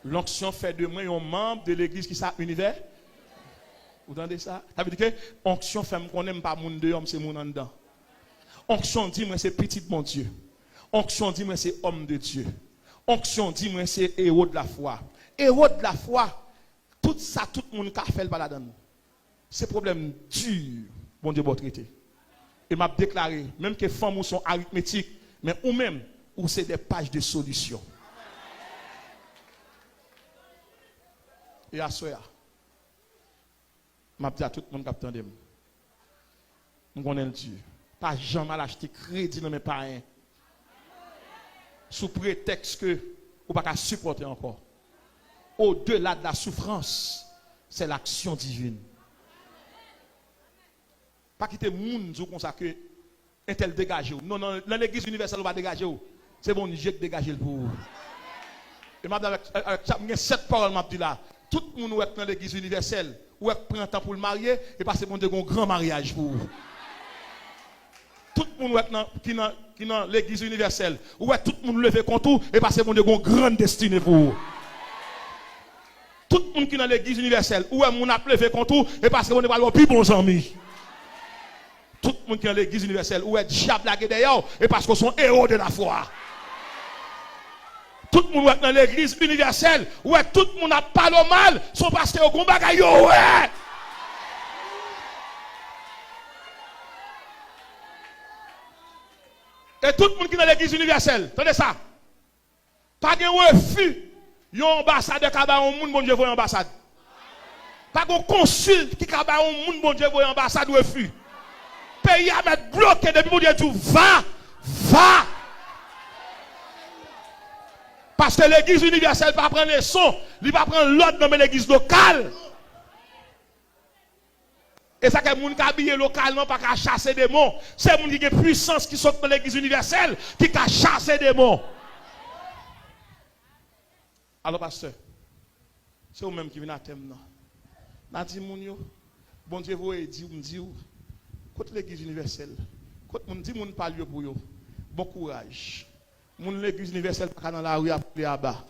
L'onction fait de moi un membre de l'église qui s'appelle univers. Vous entendez ça? Ça veut dire que l'onction fait qu'on n'aime pas mon dehors, c'est mon en dedans. Onction dit moi c'est petit mon Dieu. Onction dit moi c'est homme de Dieu. Onction dit moi c'est héros de la foi. Héros de la foi. Tout ça, tout le monde qui fait le balade. C'est problème dur, bon Dieu, votre traité. Et m'a déclaré, même que les femmes sont arithmétiques, mais ou même, ou c'est des pages de solutions. Et à ce m'a dit à tout le monde qui attendait. Je connais le Dieu. Pas jamais acheter crédit dans mes parents. Sous prétexte que vous ne pouvez pas supporter encore. Au-delà de la souffrance, c'est l'action divine. Pas quitter le monde comme ça que un tel dégagé. Non, non, dans l'église universelle, on va dégager. C'est bon, Dieu qui dégage le pour vous. Et maintenant, avec 7 paroles, m'a dit là. Tout le monde est dans l'église universelle, ou prend temps pour le marier, et parce que bon Dieu, un grand mariage pour vous. Tout le monde qui est dans l'église universelle, ou tout le monde levé contre vous, et parce que bon Dieu, une grande destinée pour vous. Tout le monde qui est dans l'église universelle, ou est mon a levé contre vous, et parce que bon Dieu, va plus bons amis. Tout le monde qui est dans l'église universelle, ou est diable la d'ailleurs, et parce que sont héros de la foi. Tout le monde est dans l'église universelle, où est tout le monde a pas le mal, son pasteur au combat, ouais. Et tout le monde qui est dans l'église universelle, attendez ça. Pas de refus, yon ambassadeur qui a un monde, bon Dieu, voyez ambassade. Pas de consul qui a un monde, bon Dieu, voyez ambassade, refus. Pays à mettre bloqué depuis, bon Dieu, tout va. Parce que l'église universelle va prendre les sons, il va prendre l'autre dans l'église locale. Et ça que les gens qui habillent localement pas qu'à chasser des démons. C'est les gens qui ont puissance qui sont dans l'église universelle qui ont chassé des démons. Alors, pasteur, c'est vous-même qui venez à thème. N'a dit mon yo, bon Dieu vous dit, côté l'église universelle, côté mon dit mon parle pour yo, bon courage. Mon l'église universelle pas dans la rue appeler à bas.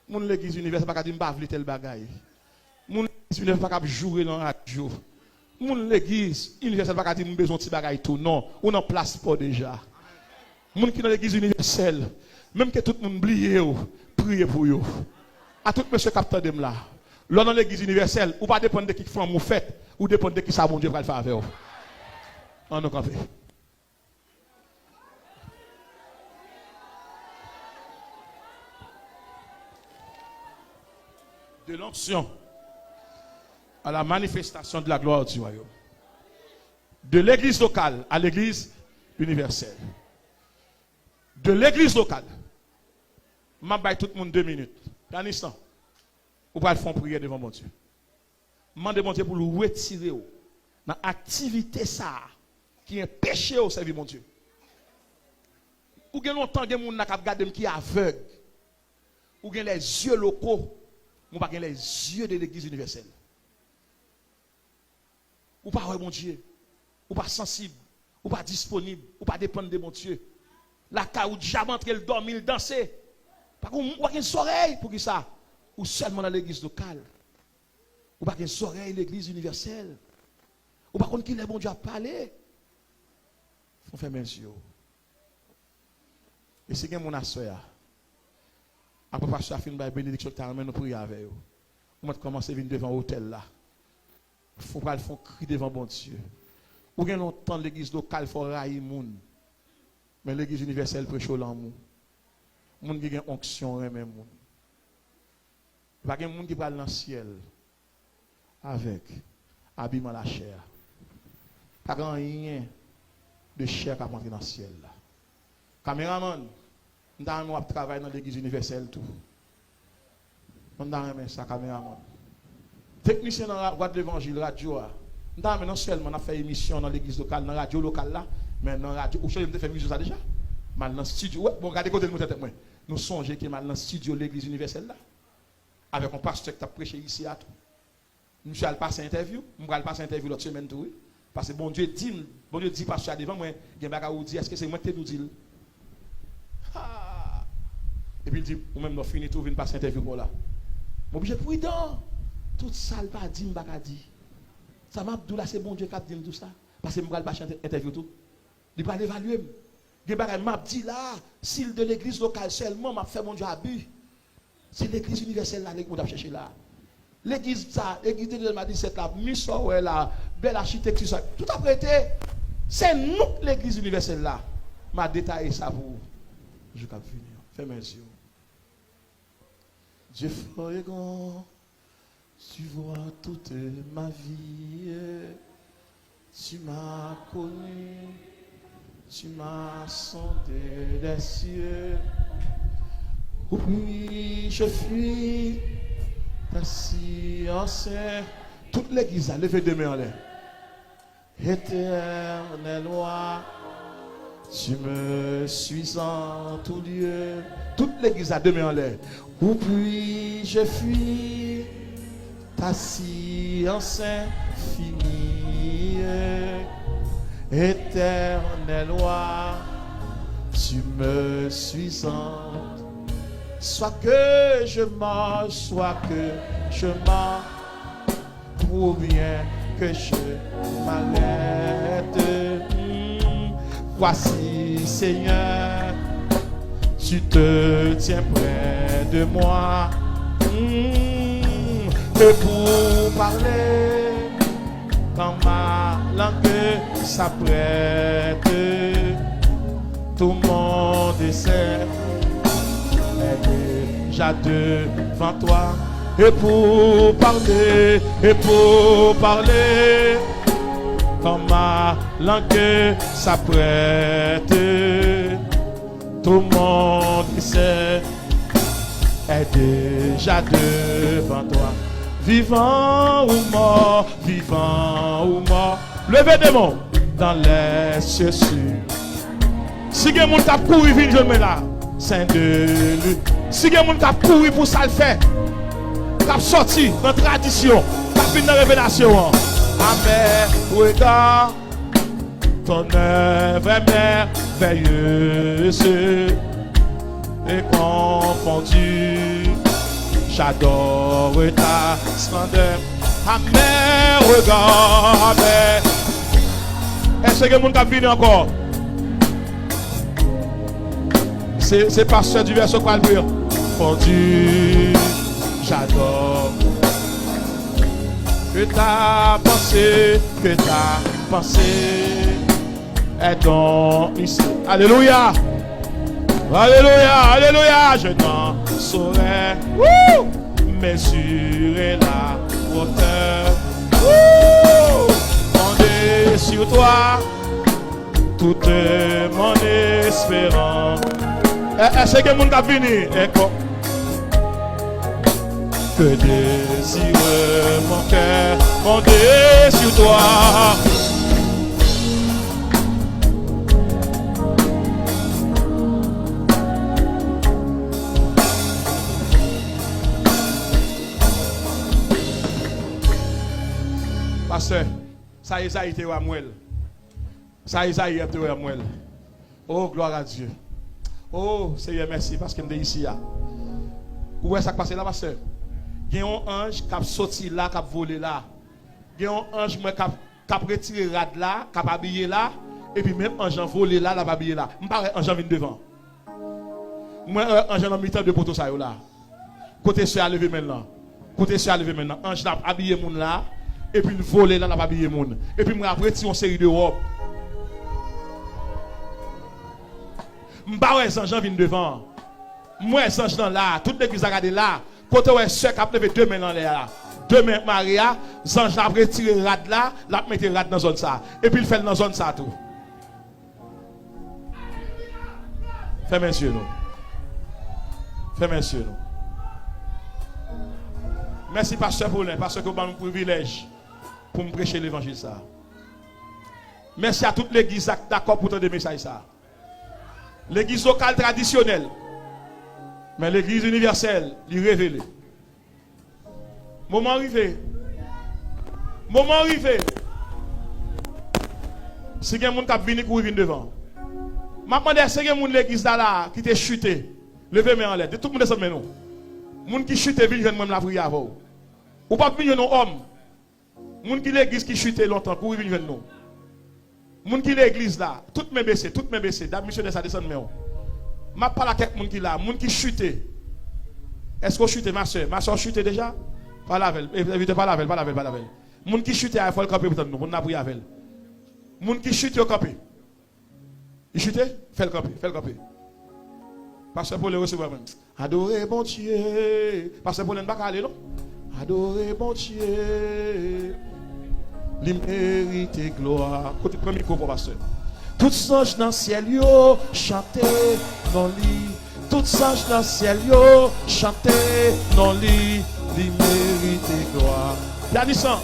Mon l'église universelle pas dire m'pa vle tel bagaille. Mon l'église universelle pas jouer dans la radio. Mon l'église universelle pas dire besoin de petit bagaille tout non, on en place pas déjà. Mon qui dans l'église universelle, même que tout le monde oublié, priez pour yo. À tout monsieur capteur de là. Là dans l'église universelle, ou pas dépendre de qui font mon fait, ou dépendre de qui ça bon Dieu va le faire avec vous. On nous campé. De l'onction à la manifestation de la gloire du royaume. De l'église locale à l'église universelle. De l'église locale. Je vais tout le monde 2 minutes. Un instant. Vous pouvez faire une prière devant mon Dieu. Je demande mon Dieu pour le retirer dans l'activité ça qui est péché au service de mon Dieu. Ou bien longtemps, il y a des gens qui sont aveugles. Ou bien les yeux locaux. Ou pas les yeux de l'église universelle. Ou pas mon Dieu. Ou pas sensible. Ou pas disponible. Ou pas dépendre de mon Dieu. La cas où diamant qu'elle dormit, il dansait. Pas qu'on pas une oreille pour qui ça. Ou seulement dans l'église locale. Ou pas une oreille l'église universelle. Ou pas qu'on qui les bon Dieu a parlé. On fait mes yeux. Et c'est que mon assoya. Après pasteur fin by bénédiction tellement nous prier avec vous. On va commencer à venir devant l'hôtel là. Faut pas le font cri devant bon Dieu. Ou bien longtemps l'église locale faut railler moun. Mais l'église universelle prêche l'amour. Moun qui a onction même moun. Pas gen moun qui parle dans le ciel avec habillement la chair. Pas rien de chair qui rentre dans le ciel là. Caméraman, nous travaillons dans l'église universelle tout. On a ça caméraman. Technicien dans la voie de l'évangile radio. Nous avons non seulement fait émission dans l'église locale, dans la radio locale là, mais dans la radio. Vous savez, fait musique ça déjà. Mal dans le studio. Bon, regardez côté de nous. Nous songeons que mal dans le studio de l'église universelle là. Avec un pasteur qui a prêché ici à tout. Nous allons passer interview. Nous allons passer interview l'autre semaine tout. Parce que bon Dieu dit pasteur devant moi, il y a un dit est-ce que c'est moi qui nous dit. Et puis il dit, ou même nous finissons tout, venir passer interview pour là. Mon obligé prudent. Tout ça, il va dire, il dit. Ça m'a dit là, c'est bon Dieu qui a dit tout ça. Parce que je ne vais pas passer interview tout. Il va l'évaluer. Il m'a dit là, s'il de l'église locale seulement, m'a fait mon Dieu abus. C'est l'église universelle là, qu'on a cherché là. L'église ça, l'église de m'a dit c'est là, mission ouais là, belle architecture ça. Tout a prêté. C'est nous l'église universelle là. M'a détaillé ça pour vous. Je vais finir. Fais mes yeux. Dieu fort et grand, tu vois toute ma vie. Tu m'as connu, tu m'as sondé les cieux. Oui, je fuis ta science. Toute l'église a levé des mains en l'air. Éternel roi, Tu me suis en tout lieu. Toute l'église a deux mains en l'air. Où puis-je fuir ta science infinie, éternel roi, tu me suis en. Soit que je mange, soit que je mange, ou bien que je m'arrête. Voici, Seigneur, tu te tiens près de moi. Que pour parler, quand ma langue s'apprête, tout mon dessert est déjà devant toi. Et pour parler, quand ma langue s'apprête, tout mon dessert est déjà devant toi. Vivant ou mort, levez des mains dans les cieux sûrs. Si quelqu'un t'a couru, viens je me là, Saint de lui. Si quelqu'un t'a couru pour ça le fait, t'a sorti dans la tradition, t'a fait dans la révélation. Amen, regarde ton œuvre est merveilleuse et confondue. J'adore ta splendeur. Amen, regarde. Est-ce que mon cap vient encore? C'est pasteur du verset quoi le pire. Fondu, j'adore. Que ta pensée est donc ici. Alléluia. Alléluia, alléluia, je n'en saurais mesurer la hauteur. Fondé sur toi, toute mon espérance. Est-ce que mon cap vini? Que désire mon cœur, fondé sur toi. Pasteur, ça y est, à moi. Ça y est, à moi. Oh, gloire à Dieu. Oh, Seigneur, merci parce que nous sommes ici. Où est-ce que ça passe là, pasteur? Il y a un ange qui a sorti là, qui a volé là. Il y a un ange qui a retiré rad là, qui a habillé là. Et puis même ange a volé là, qui a habillé là. Je ne parle pas ange vient devant. Moi, ange a mis de poteau ça là. Côté sur à lever maintenant. Côté sur à lever maintenant. Ange a habillé moun là. Et puis il volé là, il a habillé moun. Et puis après, il une série de robes. Je ne parle pas ange vient devant. Moi, ange là, toute l'église a regardé là. Côté où est sœur qui a levé deux mains dans l'air. Deux mains Maria, Zange a retiré rad là, l'a mis rad dans zone ça. Et puis il fait dans zone ça tout. Fais monsieur nous. Fais monsieur nous. Merci pasteur Paulin parce que vous avez un privilège pour me prêcher l'évangile ça. Merci à toute l'église d'accord pour te donner message ça. L'église locale traditionnelle. Mais l'église universelle, il révèle. Moment arrivé. Moment arrivé. Si quelqu'un qui vient courir devant. Je demande à quelqu'un qui l'église là qui t'a chuté. Levez-moi en l'air. Tout le monde descend maintenant. Moun qui chute vient joindre même la prière avant. Ou pas venir non homme. Moun qui l'église qui chute longtemps courir vient joindre nous. Moun qui l'église là, toutes mes baissées. D'ab monsieur de ça descend maintenant. Je parle à quelqu'un qui là, moun qui chute. Est-ce que chute ma soeur? Ma soeur chute déjà? Pas la veille. Évitez pas la veille. Moun qui chute, il faut le camper pour nous. Moun n'a prié avec. Moun qui chute au camper. Il chute, fais le camper. Pasteur Paul recevoir même. Adorez bon Dieu. Pasteur Paul n'a pas aller non? Adorez bon Dieu. Il mérite gloire. Côté premier cours pour pasteur. Tous anges dans le ciel yo chanter non lit. Tous anges dans le ciel yo chanter non lit. Il mérite gloire. Yadissan,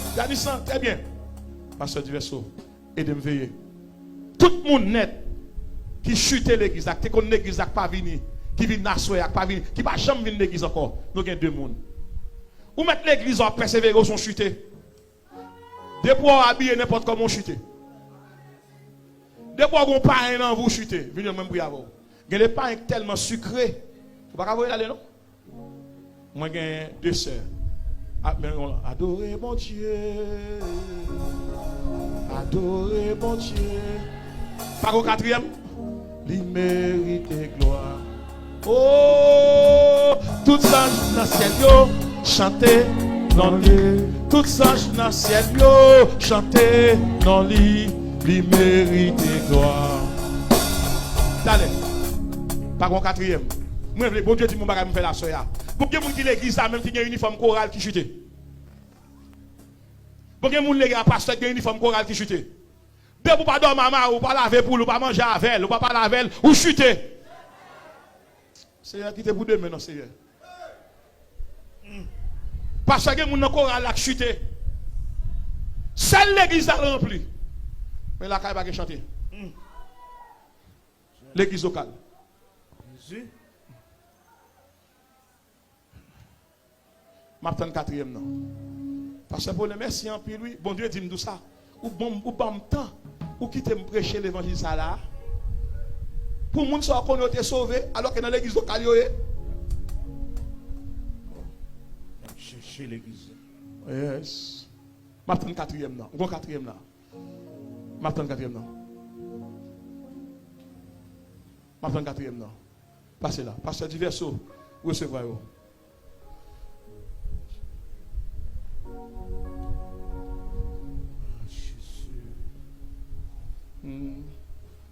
très bien. Pasteur du verso, et de me veiller. Tout le monde net qui chutait l'église, qui connaît l'église pas venir, qui vient n'assoyer, pas venir, qui pas jamais venir l'église encore. Nous avons deux mondes. Ou mettre l'église en persévérer ou son chuter. Depuis on habiller n'importe comment chuter. Depuis on pain dans vous chuter, venez même pour avoir. Il y a des pains tellement sucrés. Vous pas voir aller non? Moi j'ai deux sœurs. Adorez mon Dieu. Adorez mon Dieu. Par au quatrième, il mérite gloire. Oh, tout ça dans le ciel yo, chantez dans lui. Tout ça dans le ciel yo, chantez dans lui. Il mérite gloire. Allez, par au quatrième. Moi, bon Dieu dit mon bagage me fait la soya. Pour que les gens qui l'église ça même qui a un uniforme choral qui chute. Pour que les gens qui pasteur qui a un uniforme choral qui chute. De vous pas dormir maman ou pas laver pour ou pas manger avec elle ou pas laver elle ou chuter. Seigneur qui te pour demain non Seigneur. Parce que les gens choral qui chute. Seule l'église a rempli. Mais la caille pas chanter. L'église locale. Jésus. M'attends quatrième non. Parce que pour le merci en puis lui, bon Dieu dit me tout ça. Ou bon temps ou quitter me prêcher l'évangile ça là. Pour monde soit qu'on été sauvé alors que dans l'église locale yo chercher l'église. Yes. M'attends quatrième non. Bon quatrième là. M'attends quatrième non. M'attends quatrième non. Passez là. Passez du verso. Recevoir yo.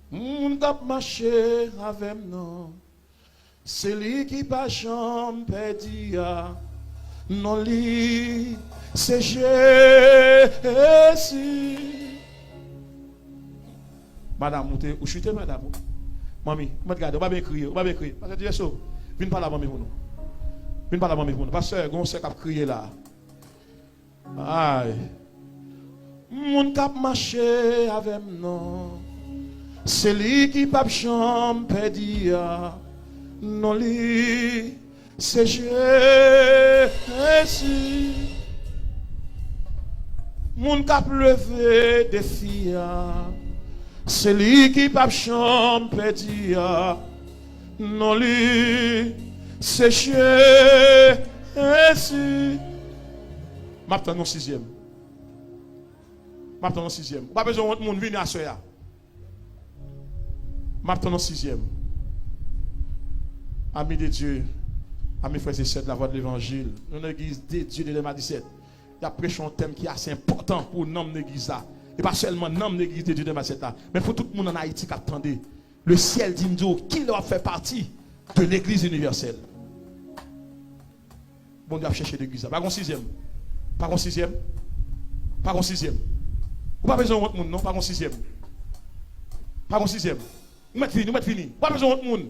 Moun kap marché avec nous, c'est lui qui pas jamais perdu. Non lui, c'est Jésus. Madame, vous chutez madame. Mamie, vous regardez, vous va bien crier, vous va bien crier. Parce que tu es ça, viens pas là mamie pour nous. Viens pas là mamie pour nous. Parce que on sait qu'à crier là. Aïe. Moun kap marché avec nous. C'est lui qui pas chambre perdu. Non lui, c'est Jésus. Moun kap levé des filles. C'est lui qui pas chambre perdu. Non lui, c'est Jésus. M'attends au sixième. M'attends au sixième. Pas besoin de monde venir à soya. M'attends au sixième. Amis de Dieu, amis frères et sœurs de la voix de l'évangile, dans l'église de Dieu de l'Ema 17, il y a prêché un thème qui est assez important pour l'homme de l'église. Et pas seulement l'homme de l'église de Dieu de l'Ema 17, mais pour tout le monde en Haïti qui attendait. Le ciel dit qui doit faire partie de l'église universelle. Bon Dieu a cherché l'église. Pas un sixième. Pas un sixième. Pas un sixième. Ou pas besoin de monde, non? Pas un sixième. Pas un sixième. Nous mettons fini. Pas besoin de monde.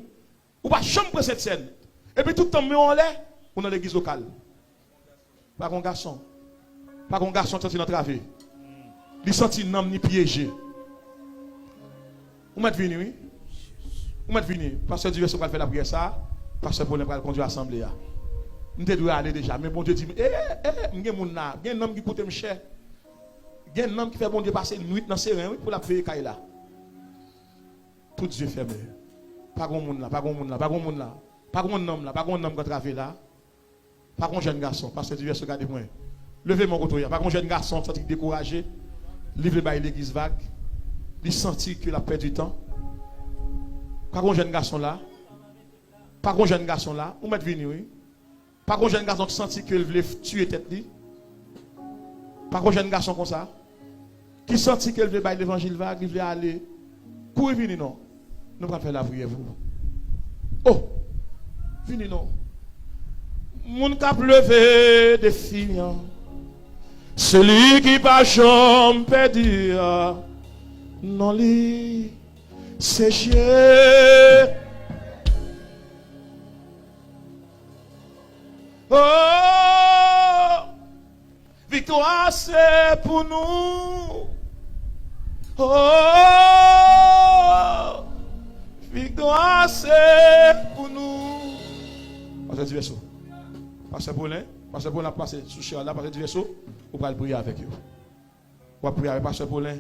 Ou pas chambre cette scène. Et puis tout le temps, on est dans l'église locale. Pas un garçon. Pas un garçon qui est entravé. Il senti un homme ni piégé. Vous mettez fini, oui? Vous mettez fini. Pasteur Dieu va faire la prière ça. Pasteur Paul va conduire l'assemblée. Nous devons aller déjà. Mais bon Dieu dit, il y a un homme qui coûte me cher. Il y a un homme qui fait bon Dieu passer une nuit dans ses reins pour la faire caille là. Tout Dieu fermé. Pas grand monde là, pas grand monde là, pas grand monde là. Pas grand homme là, pas grand homme qui travaille là. Pas grand jeune garçon, parce que Dieu se garde moi. Levez mon côté, pas grand jeune garçon senti découragé. Livre by l'église vague. Il sentit qu'il a perdu du temps. Pas grand jeune garçon là. Pas grand jeune garçon là, ou mettre venu oui. Pas grand jeune garçon qui sentit qu'il voulait tuer tête li. Pas grand jeune garçon comme ça. Qui sentit qu'il voulait by l'évangile vague, il voulait aller. Pour venir non. Nous allons faire la prière vous. Oh, venez non. Mon cap levé des filles. Celui qui pas jamais perdu. Non lui, c'est Jésus. Oh, victoire c'est pour nous. Oh, passé pour nous. Pasteur Diverso. Pasteur Paulin a passé sous cher là, Pasteur Diverso, on va prier avec eux. On va prier avec Pasteur Paulin,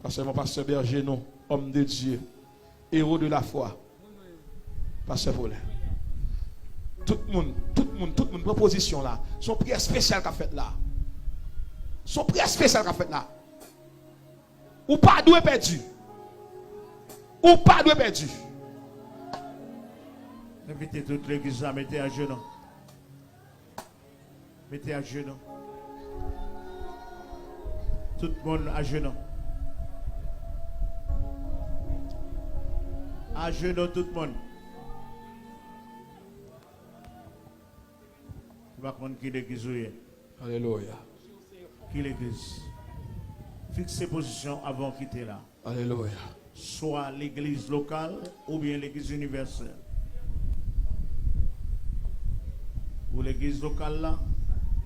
mon pasteur Berger, non, homme de Dieu, héros de la foi. Pasteur Paulin. Tout le monde, proposition là. Son prière spéciale qu'a fait là. Son prière spéciale qu'a fait là. Ou pas doué perdu. Ou pas doué perdu. Invitez toute l'église à mettre à genoux. Mettez à genoux. Tout le monde à genoux. À genoux tout le monde. Je vais prendre qui l'église. Alléluia. Qui l'église. Fixez position avant de quitter là. Alléluia. Soit l'église locale ou bien l'église universelle. Pour l'église locale là,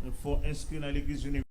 il faut inscrire dans l'église universelle.